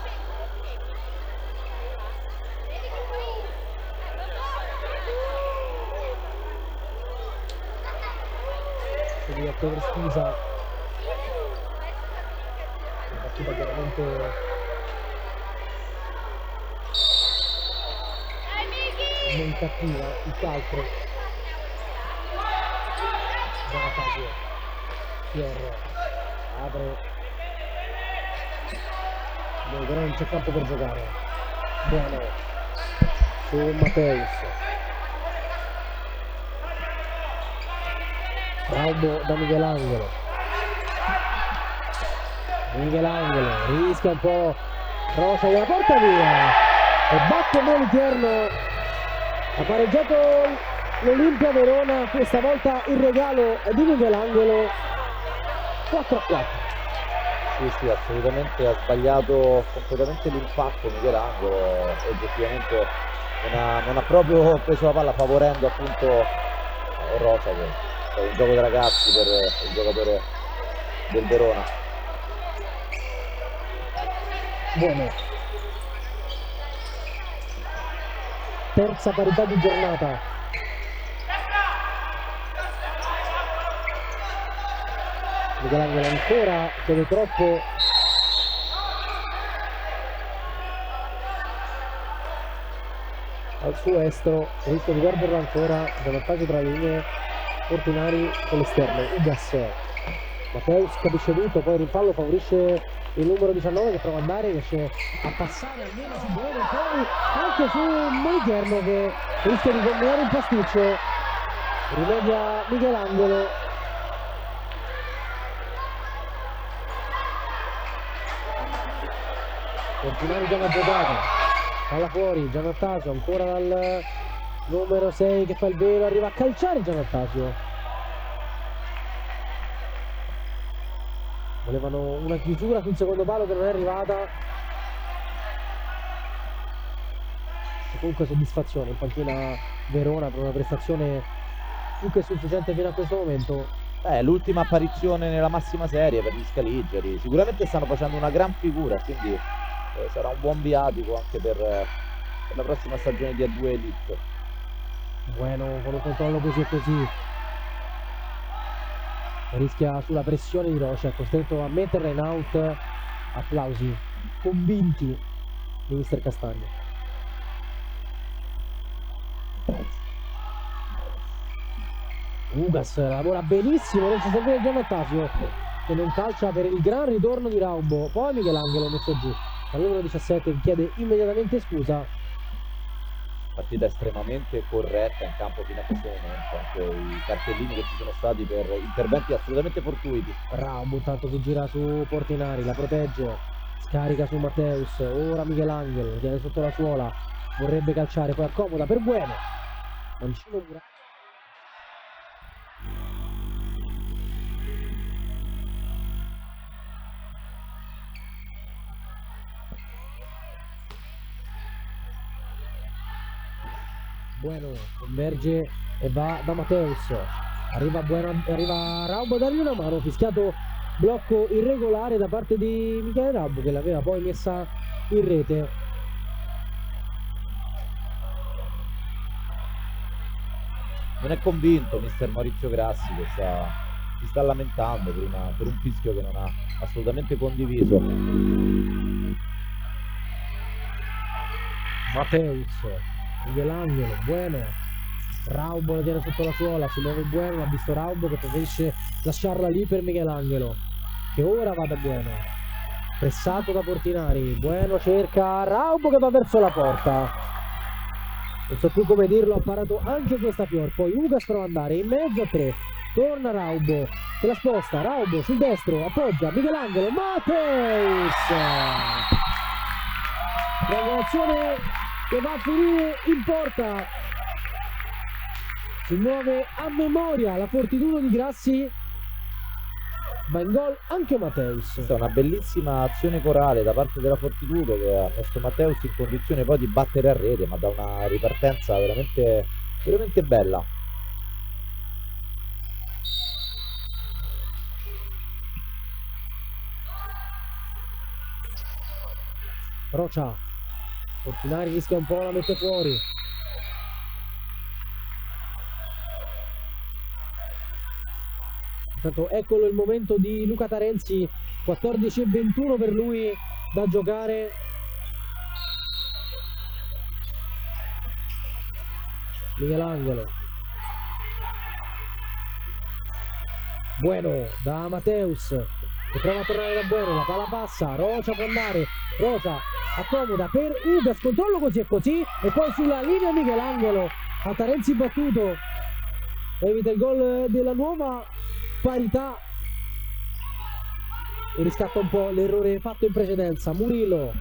quindi a chiedere scusa, una partita chiaramente non cattiva il calcio. Buona Fabio, Fierro apre, no, però non c'è campo per giocare. Buono su Matteus, Raubo da Michelangelo, rischia un po', Rosa che la porta via e batte Moliterno. Ha pareggiato l'Olimpia Verona, questa volta il regalo è di Michelangelo. 4-4. Sì, assolutamente ha sbagliato completamente l'impatto Michelangelo, oggettivamente non ha proprio preso la palla favorendo appunto Rosa, che è un gioco da ragazzi per il giocatore del Verona. Buono. Terza parità di giornata. Michelangelo ancora chiede troppo. Al suo estero, rischia di perderlo ancora. Da vantaggio tra le linee. Portinari con l'esterno. Ugas. Matteus capisce tutto, poi il rimpallo favorisce il numero 19 che prova ad andare, riesce a passare almeno su Buono e poi anche su Moliterno che rischia di combinare un pasticcio. Rimedia Michelangelo. Portinari già una giocata, palla fuori, Giannattasio ancora dal numero 6 che fa il velo, arriva a calciare Giannattasio. Volevano una chiusura sul secondo palo che non è arrivata. E comunque soddisfazione in panchina Verona per una prestazione più che sufficiente fino a questo momento. L'ultima apparizione nella massima serie per gli Scaligeri, sicuramente stanno facendo una gran figura, quindi sarà un buon viatico anche per la prossima stagione di A2 Elite. Bueno, con un controllo così e così. Rischia sulla pressione di Rocha, è costretto a metterla in out. Applausi convinti di mister Castagno. Ugas lavora benissimo, non si serve Giannattasio che non calcia per il gran ritorno di Raubo. Poi Michelangelo messo giù al numero 17 che chiede immediatamente scusa. Partita estremamente corretta in campo fino a questo momento, anche i cartellini che ci sono stati per interventi assolutamente fortuiti. Raubo intanto si gira su Portinari, la protegge, scarica su Matteus, ora Michelangelo, tiene sotto la suola, vorrebbe calciare, poi accomoda per Bueno. Mancino Mura. Bueno converge e va da Matteus, arriva Raubo a dargli una mano, fischiato blocco irregolare da parte di Michele Raubo che l'aveva poi messa in rete. Non è convinto mister Maurizio Grassi, che si sta lamentando per un fischio che non ha assolutamente condiviso. Matteus, Michelangelo, Bueno, Raubo lo tiene sotto la suola, si muove Bueno, ha visto Raubo che preferisce lasciarla lì per Michelangelo che ora va da Bueno, pressato da Portinari. Bueno cerca Raubo che va verso la porta, non so più come dirlo, ha parato anche questa Fior. Poi Ugas prova ad andare in mezzo a tre, torna Raubo che la sposta, Raubo sul destro, appoggia Michelangelo, Matteus, triangolazione che va a finire in porta. Si muove a memoria la fortitudo di Grassi, va in gol anche Matteus. Questa è una bellissima azione corale da parte della Fortitudo che ha messo Matteus in condizione poi di battere a rete, ma da una ripartenza veramente, veramente bella. Rocha, Portinari rischia un po', la mette fuori. Intanto eccolo il momento di Luca Tarenzi, 14:21 per lui da giocare. Michelangelo, Bueno da Mateus che prova a tornare da Bueno, la palla passa, Rocha può andare, Rocha accomoda per Ugas, controllo così e così, e poi sulla linea Michelangelo a Tarenzi battuto, evita il gol della nuova parità e riscatta un po' l'errore fatto in precedenza. Murillo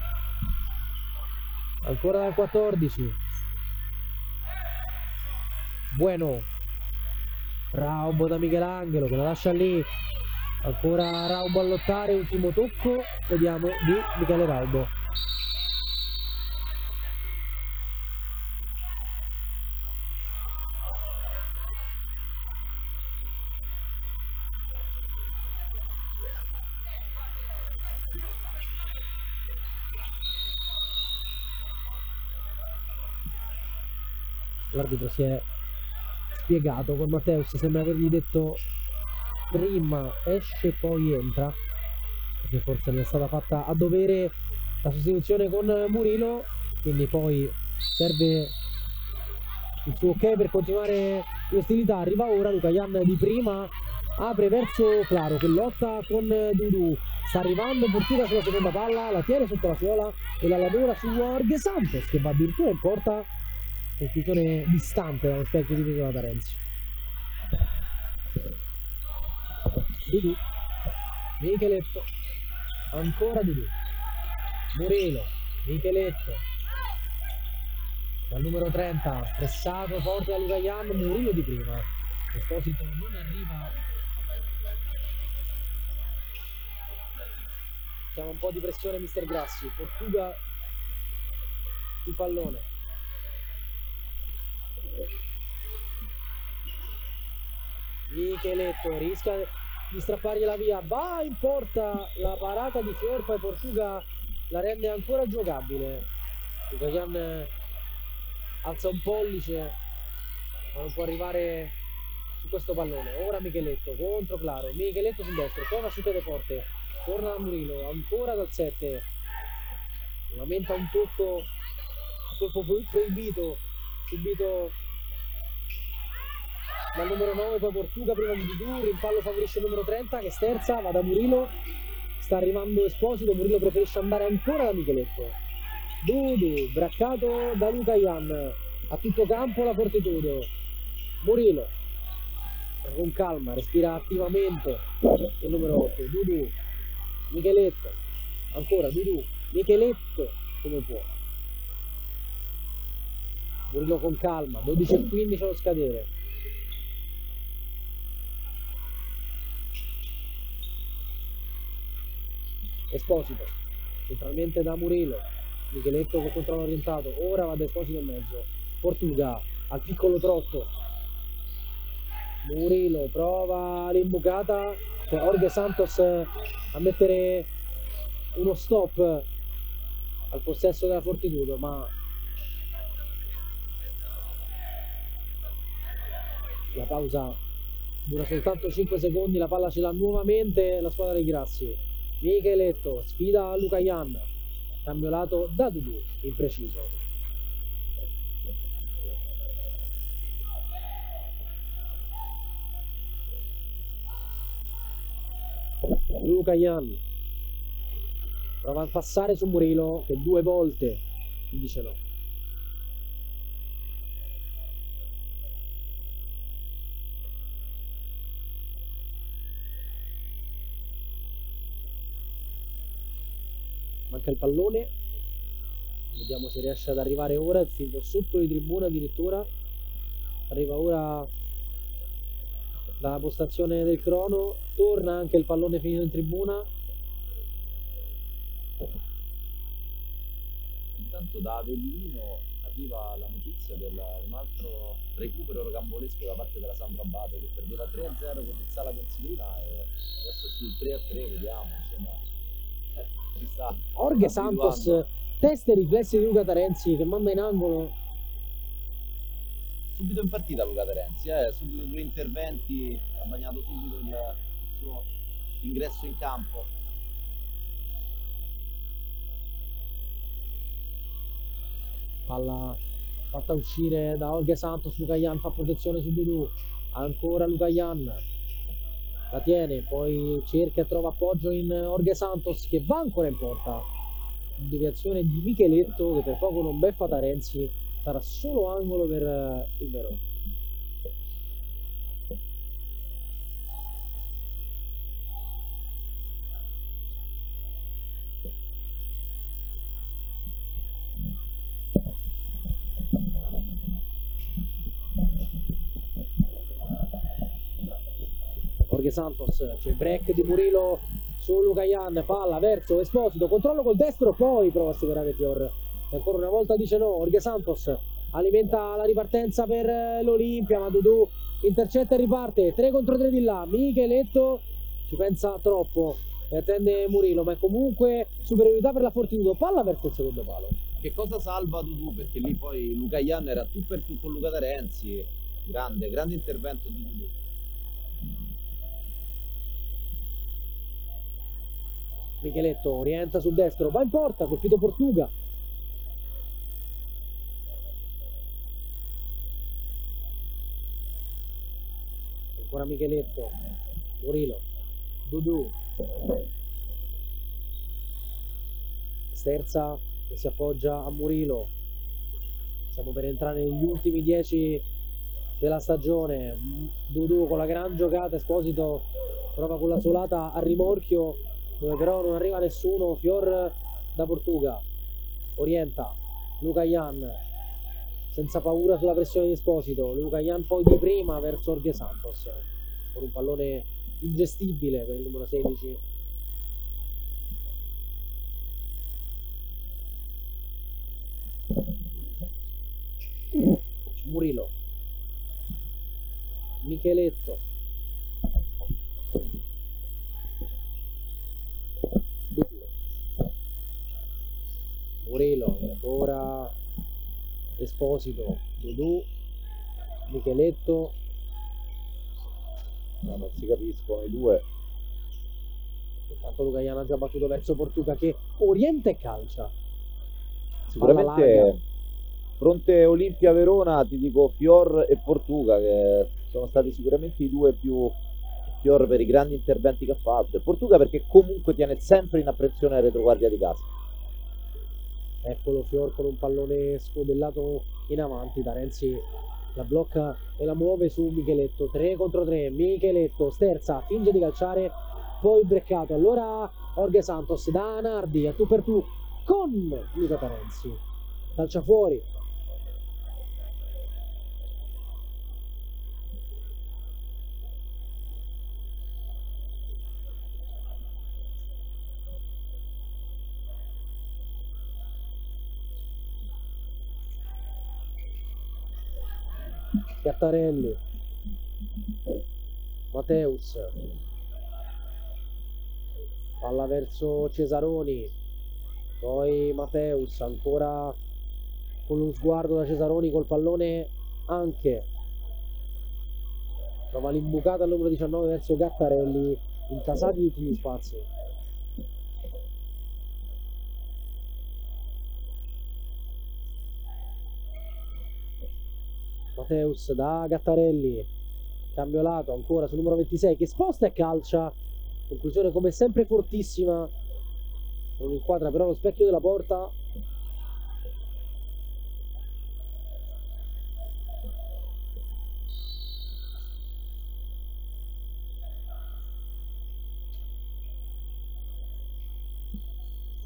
ancora dal 14, Bueno, Raubo da Michelangelo che la lascia lì, ancora Raubo a lottare, ultimo tocco, vediamo, di Michele Raubo. L'arbitro si è spiegato con Matteus, sembra avergli detto prima esce poi entra, perché forse ne è stata fatta a dovere la sostituzione con Murillo, quindi poi serve il suo ok per continuare l'ostilità. Arriva ora Luca Jan di prima, apre verso Claro che lotta con Dudu, sta arrivando Portuga sulla seconda palla, la tiene sotto la suola e la lavora su Jorge Santos che va addirittura in porta, conclusione distante dallo specchio di Nicola Tarenzi. Dudu, Micheletto, ancora Dudu, Murillo, Micheletto dal numero 30, pressato forte da Luca Jan, Murillo di prima, Esposito non arriva, chiama un po' di pressione mister Grassi, Portuga sul pallone, Micheletto rischia di strappargliela via, va in porta la parata di Fiorpa e Portuga la rende ancora giocabile. Luca Jan alza un pollice ma non può arrivare su questo pallone. Ora Micheletto contro Claro, Micheletto sul destro, torna su piede forte, torna da Murillo, ancora dal 7, lamenta un tocco, colpo proibito subito dal numero 9, poi Portuga prima di Dudu, rimpallo favorisce il numero 30 che sterza, va da Murillo, sta arrivando Esposito, Murillo preferisce andare ancora da Micheletto, Dudu braccato da Luca Jan, a tutto campo la Fortitudo, Murillo con calma, respira attivamente il numero 8, Dudu, Micheletto, ancora Dudu, Micheletto come può, Murillo con calma, 12:15 allo scadere, Esposito centralmente da Murillo, Micheletto con controllo orientato, ora va da Esposito in mezzo, Portuga al piccolo trotto, Murillo prova l'imbucata, cioè Jorge Santos a mettere uno stop al possesso della Fortitudo, ma la pausa dura soltanto 5 secondi, la palla ce l'ha nuovamente la squadra dei Grassi. Micheletto sfida Luca Jan, cambio lato da Dudu, impreciso. Luca Jan prova a passare su Murillo che 2 volte dice no. Manca il pallone, vediamo se riesce ad arrivare ora, il figlio sotto di tribuna addirittura, arriva ora dalla postazione del crono, torna anche il pallone finito in tribuna. Intanto da Avellino arriva la notizia di un altro recupero rocambolesco da parte della Sandro Abate che perdeva 3-0 con il Sala Consilina e adesso sul 3-3 vediamo, insomma, ci sta. Jorge Santos, testa e riflessi di Luca Tarenzi che manda in angolo. Subito in partita Luca Tarenzi, subito 2 interventi, ha bagnato subito il suo ingresso in campo. Palla fatta uscire da Jorge Santos. Lucayan fa protezione su Dudu, ancora Lucayan, la tiene, poi cerca e trova appoggio in Jorge Santos che va ancora in porta. Deviazione di Micheletto che per poco non beffa Tarenzi, sarà solo angolo per il Verona. Jorge Santos, c'è il break di Murillo su Lucayan, palla verso Esposito, controllo col destro, poi prova a superare Fior, e ancora una volta dice no. Jorge Santos alimenta la ripartenza per l'Olimpia, ma Dudu intercetta e riparte, 3 contro 3 di là. Micheletto ci pensa troppo e attende Murillo, ma è comunque superiorità per la Fortitudo, palla verso il secondo palo. Che cosa salva Dudu? Perché lì poi Lucayan era tu per tu con Luca Tarenzi, grande intervento di Dudu. Micheletto orienta sul destro, va in porta, colpito Portuga. Ancora Micheletto, Murillo, Dudu, Sterza che si appoggia a Murillo. Stiamo per entrare negli ultimi 10 della stagione. Dudu con la gran giocata, Esposito prova con la solata a rimorchio, dove però non arriva nessuno. Fior da Portuga orienta Lucayan senza paura sulla pressione di Esposito. Lucayan poi di prima verso Jorge Santos con un pallone ingestibile per il numero 16. Murillo, Micheletto, Murillo, ancora Esposito, Dudu, Micheletto. No, non si capiscono i due. Intanto Lucayan ha già battuto verso Portuga che orienta e calcia. Sicuramente fronte Olimpia Verona ti dico Fior e Portuga, che sono stati sicuramente i due più. Fior per i grandi interventi che ha fatto, e Portuga perché comunque tiene sempre in apprensione la retroguardia di casa. Eccolo Fior con un pallone scodellato in avanti. Tarenzi la blocca e la muove su Micheletto, 3 contro 3. Micheletto sterza, finge di calciare, poi breccato. Allora Jorge Santos da Nardi a tu per tu con Luca Tarenzi, calcia fuori. Chiattarelli, Mateus, palla verso Cesaroni, poi Mateus ancora con lo sguardo da Cesaroni col pallone anche, prova l'imbucata al numero 19 verso Gattarelli, intasati tutti gli spazi. Mateus da Gattarelli, cambio lato ancora sul numero 26 che sposta e calcia, conclusione come sempre fortissima, non inquadra però lo specchio della porta.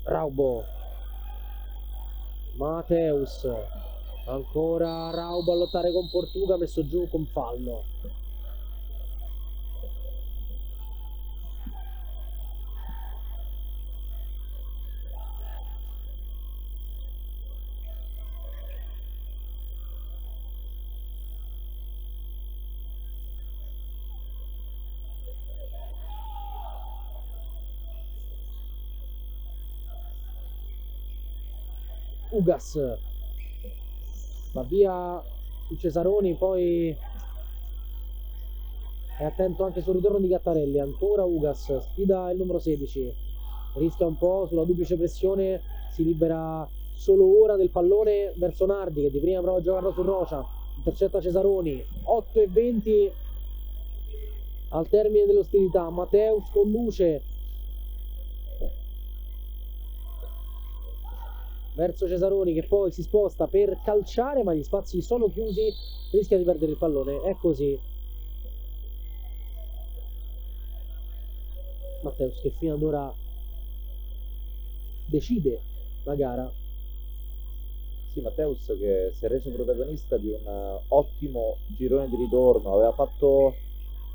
Raubo, Mateus, ancora Raubo a lottare con Portuga, messo giù con fallo. Ugas va via su Cesaroni, poi è attento anche sul ritorno di Gattarelli. Ancora Ugas, sfida il numero 16, rischia un po' sulla duplice pressione, si libera solo ora del pallone verso Nardi, che di prima prova a giocarlo su Rocia, intercetta Cesaroni. 8:20 al termine dell'ostilità. Matteus conduce verso Cesaroni, che poi si sposta per calciare, ma gli spazi sono chiusi, rischia di perdere il pallone. È così. Matteus che fino ad ora decide la gara. Sì, Matteus che si è reso protagonista di un ottimo girone di ritorno, aveva fatto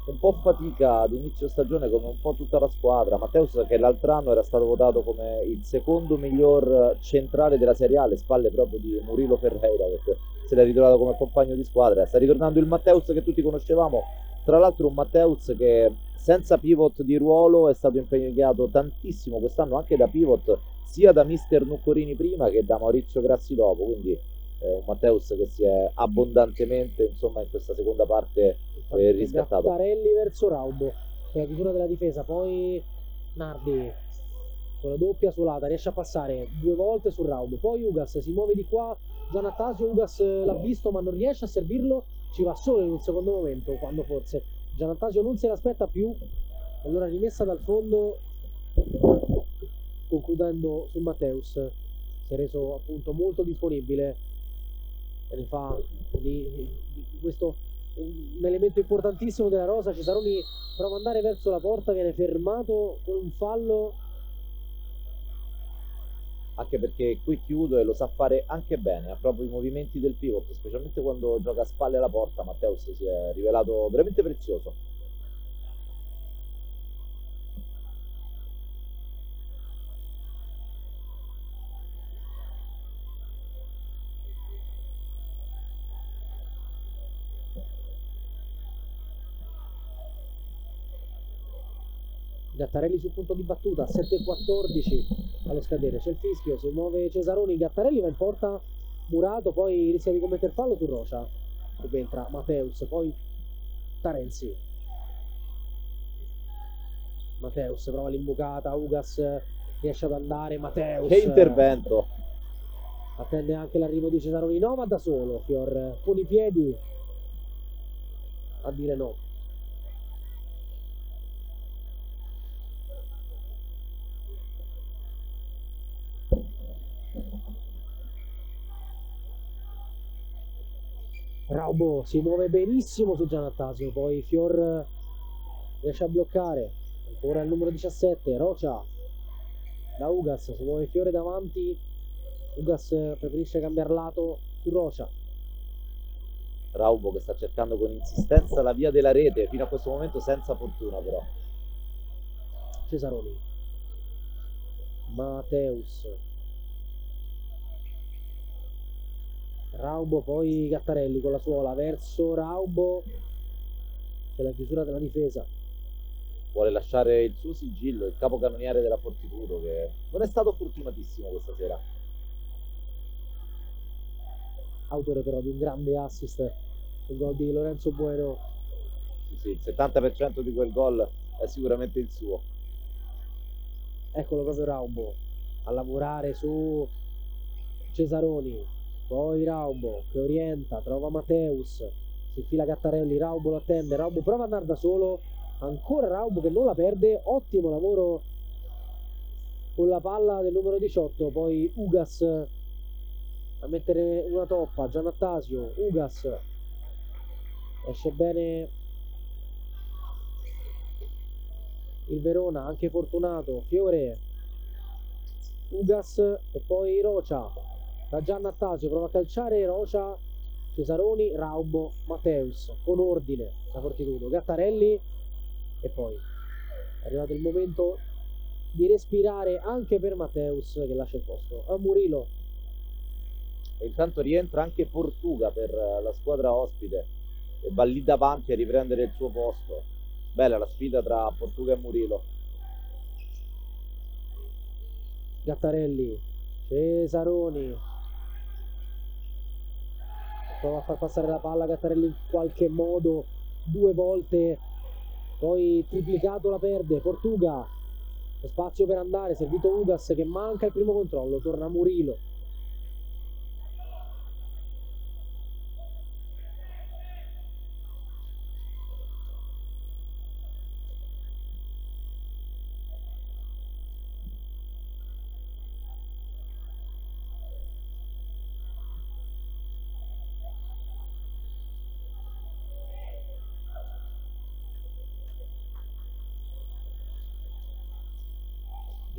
un po' fatica ad inizio stagione come un po' tutta la squadra. Matteus che l'altro anno era stato votato come il secondo miglior centrale della Serie A, alle spalle proprio di Murilo Ferreira, che se l'è ritrovato come compagno di squadra. Sta ritornando il Matteus che tutti conoscevamo, tra l'altro un Matteus che senza pivot di ruolo è stato impiegato tantissimo quest'anno anche da pivot, sia da mister Nuccorini prima che da Maurizio Grassi dopo, quindi un Matteus che si è abbondantemente, insomma, in questa seconda parte riscattato. Gattarelli verso Raubo, con la chiusura della difesa, poi Nardi con la doppia suolata riesce a passare 2 volte su Raubo, poi Ugas si muove di qua, Giannattasio, Ugas l'ha visto ma non riesce a servirlo, ci va solo in un secondo momento, quando forse Giannattasio non se l'aspetta più, allora rimessa dal fondo, concludendo su Matteus. Si è reso appunto molto disponibile e ne fa di questo un elemento importantissimo della rosa. Cesaroni prova ad andare verso la porta, viene fermato con un fallo, anche perché qui chiude e lo sa fare anche bene, ha proprio i movimenti del pivot, specialmente quando gioca a spalle alla porta. Matteus si è rivelato veramente prezioso. Gattarelli sul punto di battuta, 7:14 allo scadere, c'è il fischio, si muove Cesaroni, Gattarelli va in porta, Murato, poi rischia di commettere fallo su Rocia, subentra Matteus, poi Tarenzi. Matteus prova l'imbucata, Ugas riesce ad andare, Matteus Che intervento! attende anche l'arrivo di Cesaroni, no, ma da solo Fior con i piedi a dire no. Raubo si muove benissimo su Giannattasio, poi Fior riesce a bloccare, ancora il numero 17, Rocia da Ugas, si muove Fiore davanti, Ugas preferisce cambiare lato su Rocia. Raubo che sta cercando con insistenza la via della rete, fino a questo momento senza fortuna però. Cesaroni, Matteus, Raubo, poi Gattarelli con la suola verso Raubo, c'è la chiusura della difesa. Vuole lasciare il suo sigillo, il capocannoniere della Fortitudo, che non è stato fortunatissimo questa sera. Autore però di un grande assist, il gol di Lorenzo Bueno. Sì, il 70% di quel gol è sicuramente il suo. Eccolo proprio Raubo a lavorare su Cesaroni, poi Raubo che orienta, trova Matteus, si infila Gattarelli, Raubo lo attende, Raubo prova ad andare da solo, ancora Raubo che non la perde, ottimo lavoro con la palla del numero 18, poi Ugas a mettere una toppa, Giannattasio, Ugas esce bene il Verona, anche fortunato, Fiore, Ugas e poi Rocia da Giannattasio, prova a calciare Rocia, Cesaroni, Raubo, Matteus con ordine da Fortitudo, Gattarelli e poi è arrivato il momento di respirare anche per Matteus che lascia il posto a Murilo. E intanto rientra anche Portuga per la squadra ospite e va lì davanti a riprendere il suo posto. Bella la sfida tra Portuga e Murilo. Gattarelli, Cesaroni prova a far passare la palla, Gattarelli in qualche modo 2 volte, poi triplicato la perde, Portuga, spazio per andare, servito Ugas che manca il primo controllo, torna Murilo,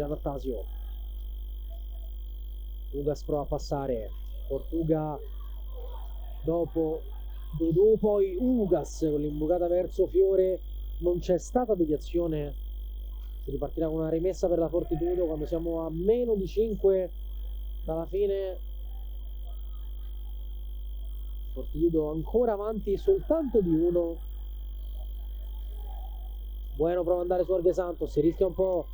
Giannattasio. Ugas prova a passare, Portuga dopo Dodò, poi Ugas con l'imbucata verso Fiore, non c'è stata deviazione, si ripartirà con una rimessa per la Fortitudo quando siamo a meno di 5 dalla fine. Fortitudo ancora avanti soltanto di 1. Bueno prova ad andare su Jorge Santos, si rischia un po',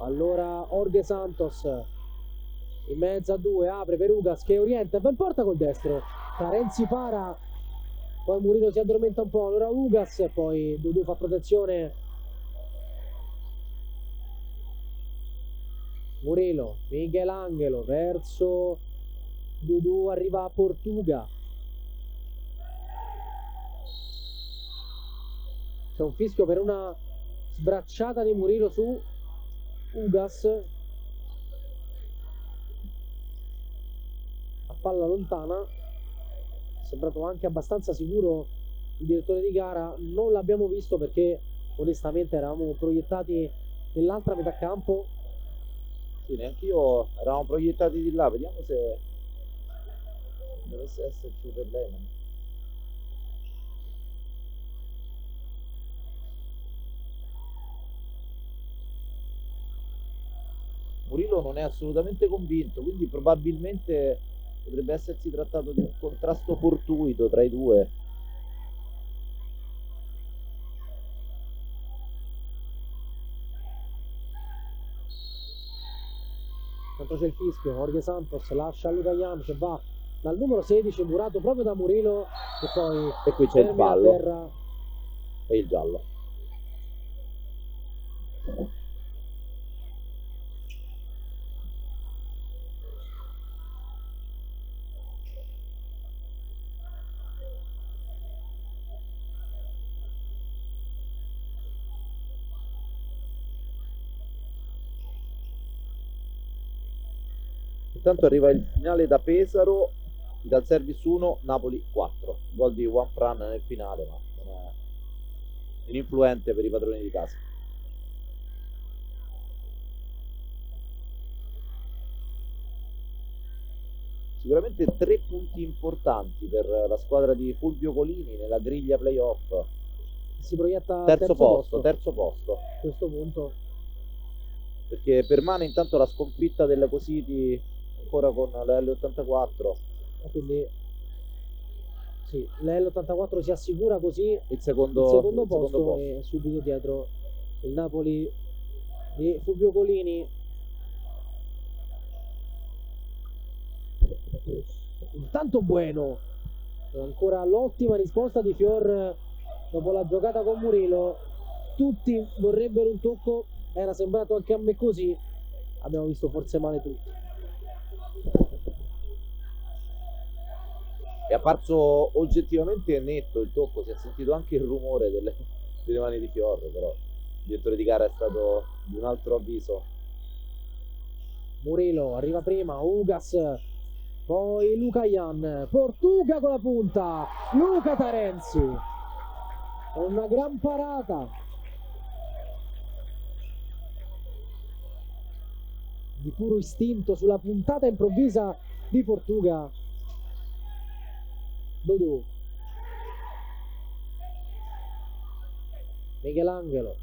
allora Jorge Santos in mezzo a 2, apre per Ugas che orienta, va in porta col destro, Tarenzi para, poi Murillo si addormenta un po', allora Ugas, poi Dudu fa protezione, Murillo, Michelangelo verso Dudu, arriva a Portuga, c'è un fischio per una sbracciata di Murillo su Ugas, a palla lontana, è sembrato anche abbastanza sicuro il direttore di gara, non l'abbiamo visto perché onestamente eravamo proiettati nell'altra metà campo. Sì, neanche io, eravamo proiettati di là, vediamo se dovesse esserci un problema. Murillo non è assolutamente convinto, quindi probabilmente potrebbe essersi trattato di un contrasto fortuito tra i due. Tanto c'è il fischio, Jorge Santos lascia Luca Jan che va dal numero 16 murato proprio da Murillo e poi E qui c'è il termina a fallo terra. e il giallo. Intanto arriva il finale da Pesaro, dal service 1, Napoli 4. Gol di Juan Fran nel finale, ma non è ininfluente per i padroni di casa. Sicuramente 3 punti importanti per la squadra di Fulvio Colini nella griglia playoff. Si proietta Terzo posto. a questo punto, perché permane intanto la sconfitta della Cositi ancora con la L84, e quindi sì, l'L84 si assicura così il secondo posto e subito dietro il Napoli di Fulvio Colini. Intanto Bueno, ancora l'ottima risposta di Fior dopo la giocata con Murillo, tutti vorrebbero un tocco, era sembrato anche a me così, abbiamo visto forse male tutti. È apparso oggettivamente netto il tocco, si è sentito anche il rumore delle mani di Fior, però il direttore di gara è stato di un altro avviso. Murillo arriva prima, Ugas, poi Luca Jan, Portuga con la punta, Luca Tarenzi con una gran parata di puro istinto sulla puntata improvvisa di Portuga. Dodù, Michelangelo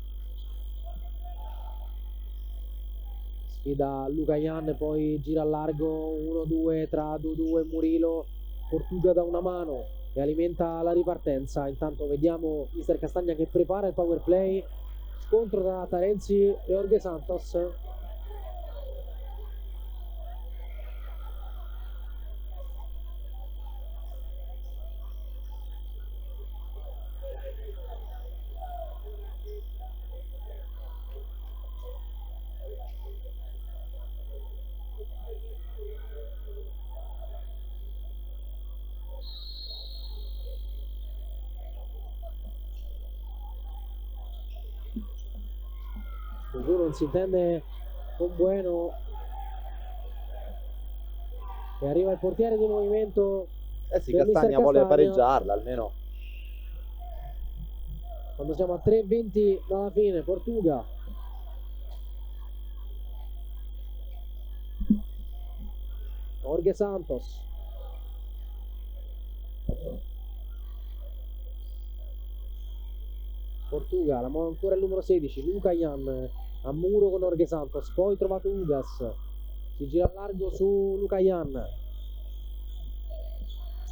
sfida Luca Jan, poi gira a largo 1-2 tra Dodù e Murillo, Portuga da una mano e alimenta la ripartenza. Intanto vediamo mister Castagna che prepara il power play, scontro tra Tarenzi e Jorge Santos. Non si intende con Bueno e arriva il portiere di movimento. Sì, per Castagna vuole pareggiarla almeno. Quando siamo a 3:20 dalla fine, Portuga Jorge Santos. Portuga, ancora il numero 16, Luca Jan a muro con Jorge Santos, poi trovato Ugas, si gira a largo su Luca Jan,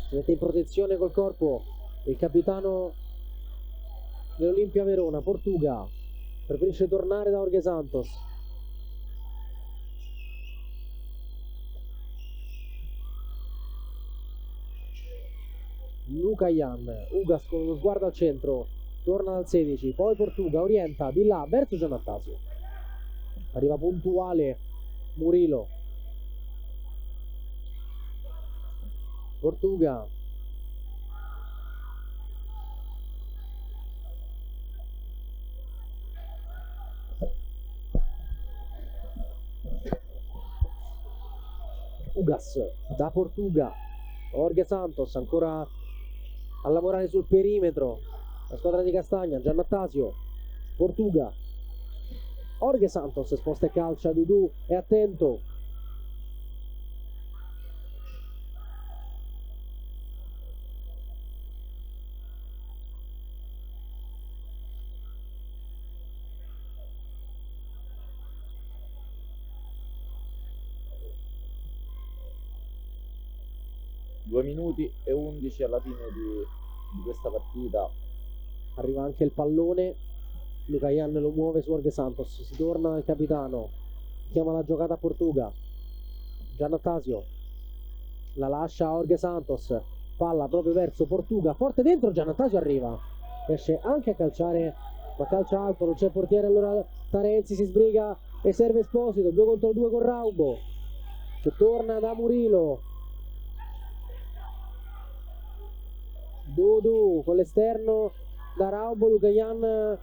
si mette in protezione col corpo il capitano dell'Olimpia Verona. Portuga preferisce tornare da Jorge Santos. Luca Jan, Ugas con uno sguardo al centro, torna dal 16, poi Portuga orienta di là verso Giannattasio, arriva puntuale Murilo. Portuga, Ugas da Portuga, Jorge Santos ancora a lavorare sul perimetro, la squadra di Castagna, Giannattasio, Portuga, Jorge Santos sposta e calcia, Dudu è attento, Due minuti e 11 alla fine di questa partita. arriva anche il pallone, Luca Jan lo muove su Jorge Santos, si torna il capitano, chiama la giocata a Portuga, Giannattasio la lascia a Jorge Santos, palla proprio verso Portuga, forte dentro, Giannattasio arriva, riesce anche a calciare, ma calcia alto, non c'è portiere, allora Tarenzi si sbriga e serve Esposito, 2 contro 2 con Raubo che torna da Murilo. Dudu con l'esterno da Raubo, Luca Jan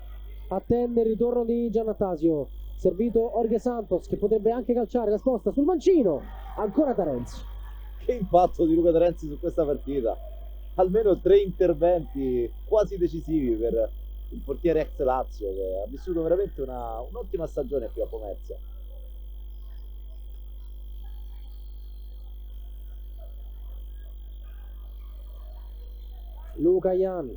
attende il ritorno di Giannattasio, servito Jorge Santos che potrebbe anche calciare, la sposta sul mancino, ancora Tarenzi. Che impatto di Luca Tarenzi su questa partita, almeno 3 interventi quasi decisivi per il portiere ex Lazio che ha vissuto veramente un'ottima stagione qui a Pomezia. Luca Jan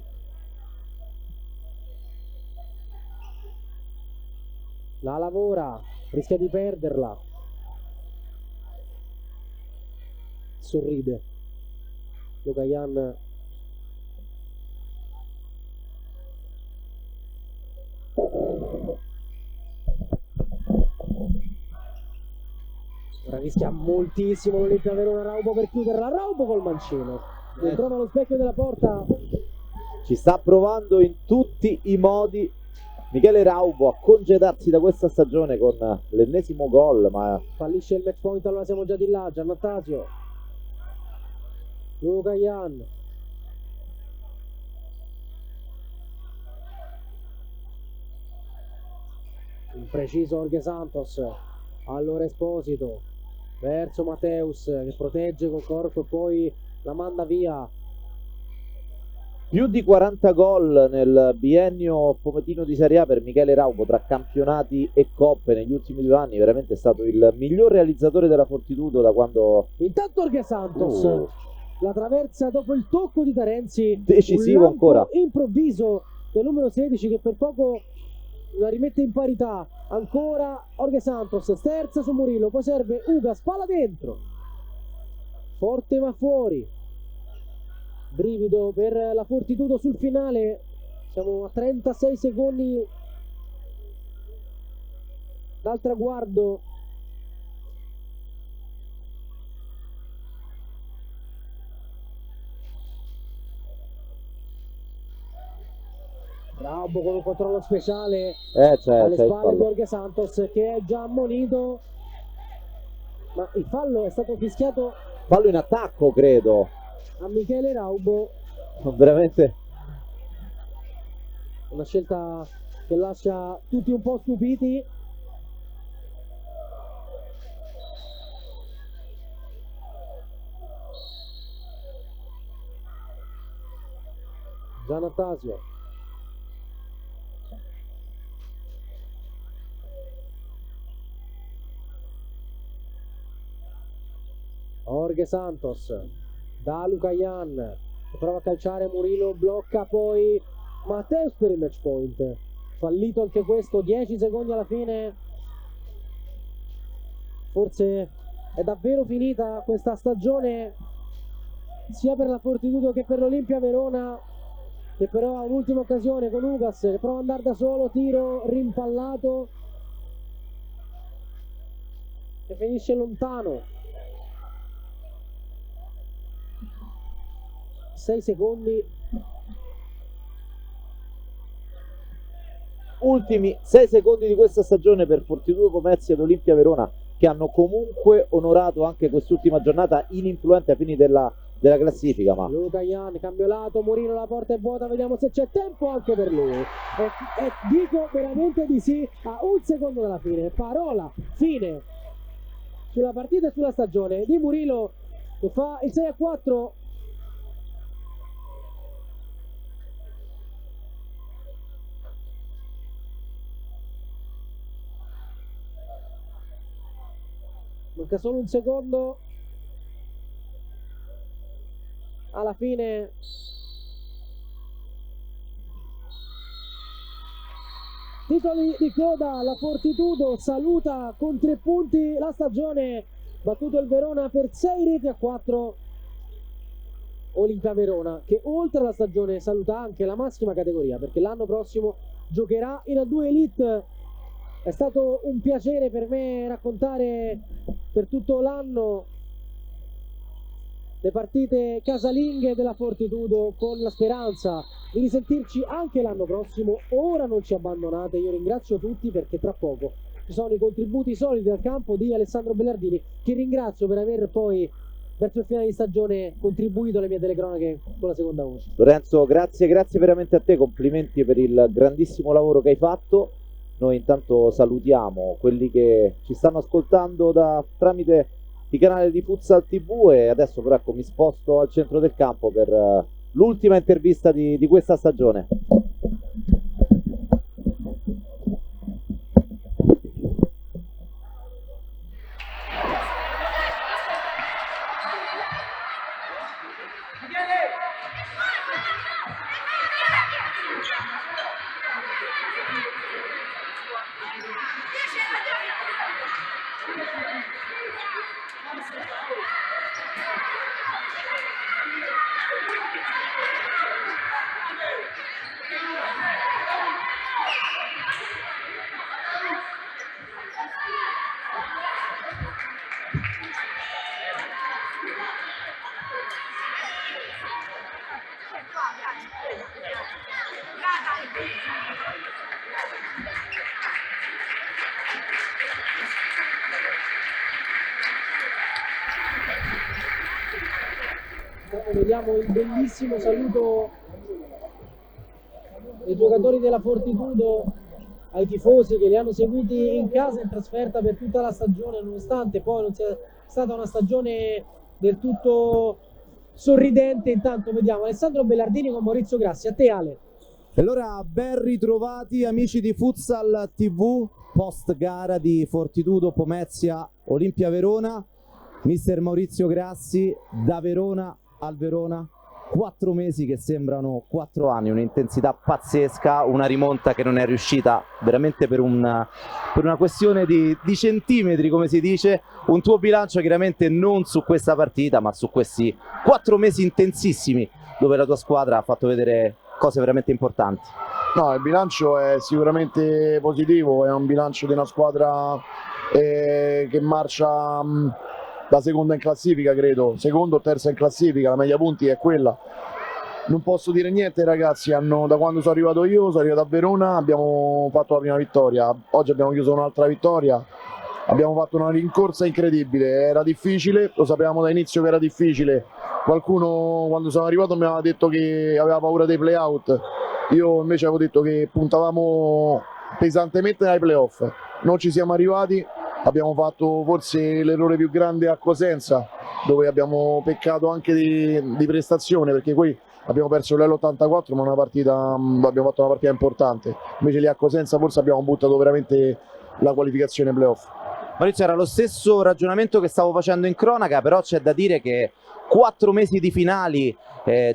la lavora, rischia di perderla, sorride Luca Jan, ora rischia moltissimo l'Olimpia Verona, Raubo per chiuderla, Raubo col mancino non trova lo specchio della porta, Ci sta provando in tutti i modi Michele Raubo a congedarsi da questa stagione con l'ennesimo gol, ma fallisce il match point, allora siamo già di là. Giannattasio, Luca Jan, impreciso Jorge Santos, allora Esposito verso Mateus che protegge col corpo e poi la manda via. più di 40 gol nel biennio pometino di Serie A per Michele Raubo tra campionati e coppe negli ultimi 2 anni, veramente è stato il miglior realizzatore della Fortitudo da quando... Intanto Jorge Santos la traversa dopo il tocco di Tarenzi, decisivo ancora, improvviso del numero 16 che per poco la rimette in parità. Ancora Jorge Santos, sterza su Murillo, poi serve Ugas, palla dentro, forte ma fuori. Brivido per la Fortitudo sul finale, siamo a 36 secondi dal traguardo. Raubo con un controllo speciale alle spalle di Jorge Santos che è già ammonito, ma il fallo è stato fischiato, fallo in attacco credo a Michele Raubo, veramente una scelta che lascia tutti un po' stupiti. Giannattasio, Jorge Jorge Santos, da Lucayan, prova a calciare, Murilo blocca, poi Matteus per il match point, fallito anche questo, 10 secondi alla fine. Forse è davvero finita questa stagione sia per la Fortitudo che per l'Olimpia Verona, che però ha un'ultima occasione con Ugas che prova ad andare da solo, tiro rimpallato che finisce lontano. 6 secondi. Ultimi 6 secondi di questa stagione per Fortitudo Pomezia ed Olimpia Verona, che hanno comunque onorato anche quest'ultima giornata ininfluente ai fini della classifica. Ma Luca Ian, cambio lato, Murino, la porta è vuota, vediamo se c'è tempo anche per lui. E dico veramente di sì, a un secondo dalla fine. Parola fine sulla partita e sulla stagione di Murilo, che fa il 6-4. Manca solo un secondo alla fine. Titoli di coda, la Fortitudo saluta con 3 punti la stagione, battuto il Verona per 6-4. Olimpia Verona che oltre alla stagione saluta anche la massima categoria, perché l'anno prossimo giocherà in A2 Elite. È stato un piacere per me raccontare per tutto l'anno le partite casalinghe della Fortitudo, con la speranza di risentirci anche l'anno prossimo. Ora non ci abbandonate, io ringrazio tutti perché tra poco ci sono i contributi solidi al campo di Alessandro Bellardini, che ringrazio per aver poi verso il finale di stagione contribuito alle mie telecronache con la seconda voce. Lorenzo, grazie veramente a te, complimenti per il grandissimo lavoro che hai fatto. Noi intanto salutiamo quelli che ci stanno ascoltando tramite il canale di Futsal TV, e adesso però ecco, mi sposto al centro del campo per l'ultima intervista di questa stagione. Vediamo il bellissimo saluto dei giocatori della Fortitudo ai tifosi che li hanno seguiti in casa in trasferta per tutta la stagione, nonostante poi non sia stata una stagione del tutto sorridente. Intanto vediamo Alessandro Bellardini con Maurizio Grassi. A te, Ale. E allora ben ritrovati amici di Futsal TV, post gara di Fortitudo Pomezia Olimpia Verona. Mister Maurizio Grassi, da Verona al Verona, 4 mesi che sembrano 4 anni, un'intensità pazzesca, una rimonta che non è riuscita veramente per una questione di centimetri, come si dice. Un tuo bilancio chiaramente non su questa partita, ma su questi 4 mesi intensissimi dove la tua squadra ha fatto vedere cose veramente importanti. No, il bilancio è sicuramente positivo, è un bilancio di una squadra che marcia da seconda in classifica, credo, secondo o terza in classifica, la media punti è quella. Non posso dire niente, ragazzi, da quando sono arrivato io, sono arrivato a Verona, abbiamo fatto la prima vittoria, oggi abbiamo chiuso un'altra vittoria, abbiamo fatto una rincorsa incredibile, era difficile, lo sapevamo da inizio che era difficile. Qualcuno quando sono arrivato mi aveva detto che aveva paura dei play-out, io invece avevo detto che puntavamo pesantemente ai play-off, non ci siamo arrivati. Abbiamo fatto forse l'errore più grande a Cosenza, dove abbiamo peccato anche di prestazione, perché qui abbiamo perso l'84, ma abbiamo fatto una partita importante. Invece lì a Cosenza forse abbiamo buttato veramente la qualificazione playoff. Maurizio, era lo stesso ragionamento che stavo facendo in cronaca, però c'è da dire che 4 mesi di finali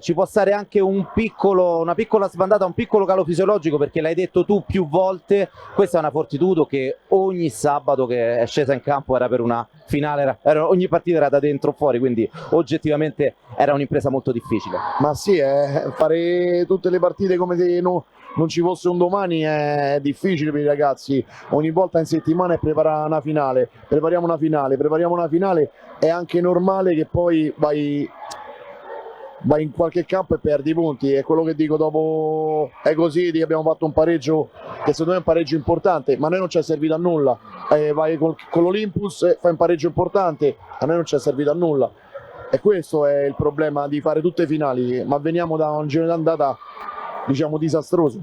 ci può stare anche una piccola sbandata, un piccolo calo fisiologico, perché l'hai detto tu più volte, questa è una Fortitudo che ogni sabato che è scesa in campo era per una finale, ogni partita era da dentro o fuori, quindi oggettivamente era un'impresa molto difficile. Ma sì, fare tutte le partite come se non ci fosse un domani è difficile per i ragazzi. Ogni volta in settimana è preparare una finale, prepariamo una finale, è anche normale che poi vai in qualche campo e perdi punti. È quello che dico, dopo è così, abbiamo fatto un pareggio che secondo me è un pareggio importante, ma a noi non ci è servito a nulla. Vai con l'Olympus, fai un pareggio importante, a noi non ci è servito a nulla. E questo è il problema di fare tutte finali, ma veniamo da un girone d'andata, diciamo, disastroso.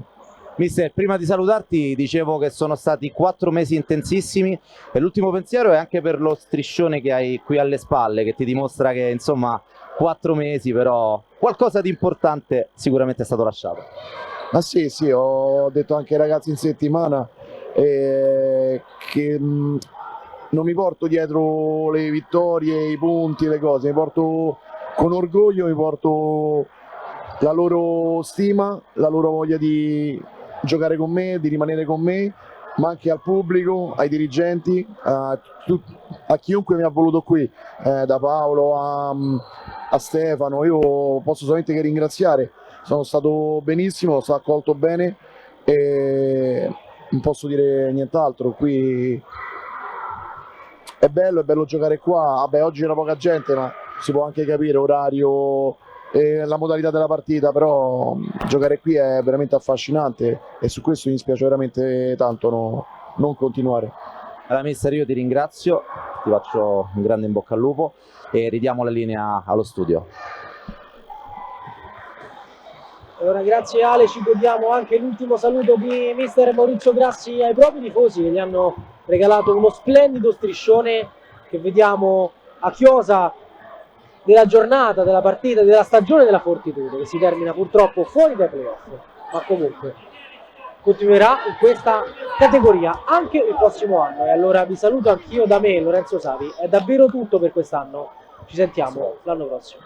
Mister, prima di salutarti dicevo che sono stati 4 mesi intensissimi e l'ultimo pensiero è anche per lo striscione che hai qui alle spalle, che ti dimostra che insomma 4 mesi, però qualcosa di importante sicuramente è stato lasciato. Ma sì, ho detto anche ai ragazzi in settimana che non mi porto dietro le vittorie, i punti, le cose, mi porto con orgoglio, mi porto la loro stima, la loro voglia di giocare con me, di rimanere con me, ma anche al pubblico, ai dirigenti, a chiunque mi ha voluto qui, da Paolo a Stefano. Io posso solamente che ringraziare, sono stato benissimo, sono accolto bene e non posso dire nient'altro. Qui è bello giocare qua. Vabbè, oggi c'era poca gente, ma si può anche capire orario e la modalità della partita, però giocare qui è veramente affascinante e su questo mi dispiace veramente tanto non continuare. Allora mister, io ti ringrazio, ti faccio un grande in bocca al lupo e ridiamo la linea allo studio. Allora, grazie Ale, ci godiamo anche l'ultimo saluto di mister Maurizio Grassi ai propri tifosi che gli hanno regalato uno splendido striscione che vediamo a chiosa della giornata, della partita, della stagione della Fortitudo, che si termina purtroppo fuori dai playoff, ma comunque continuerà in questa categoria anche il prossimo anno. E allora vi saluto anch'io da me, Lorenzo Savi, è davvero tutto per quest'anno, ci sentiamo l'anno prossimo.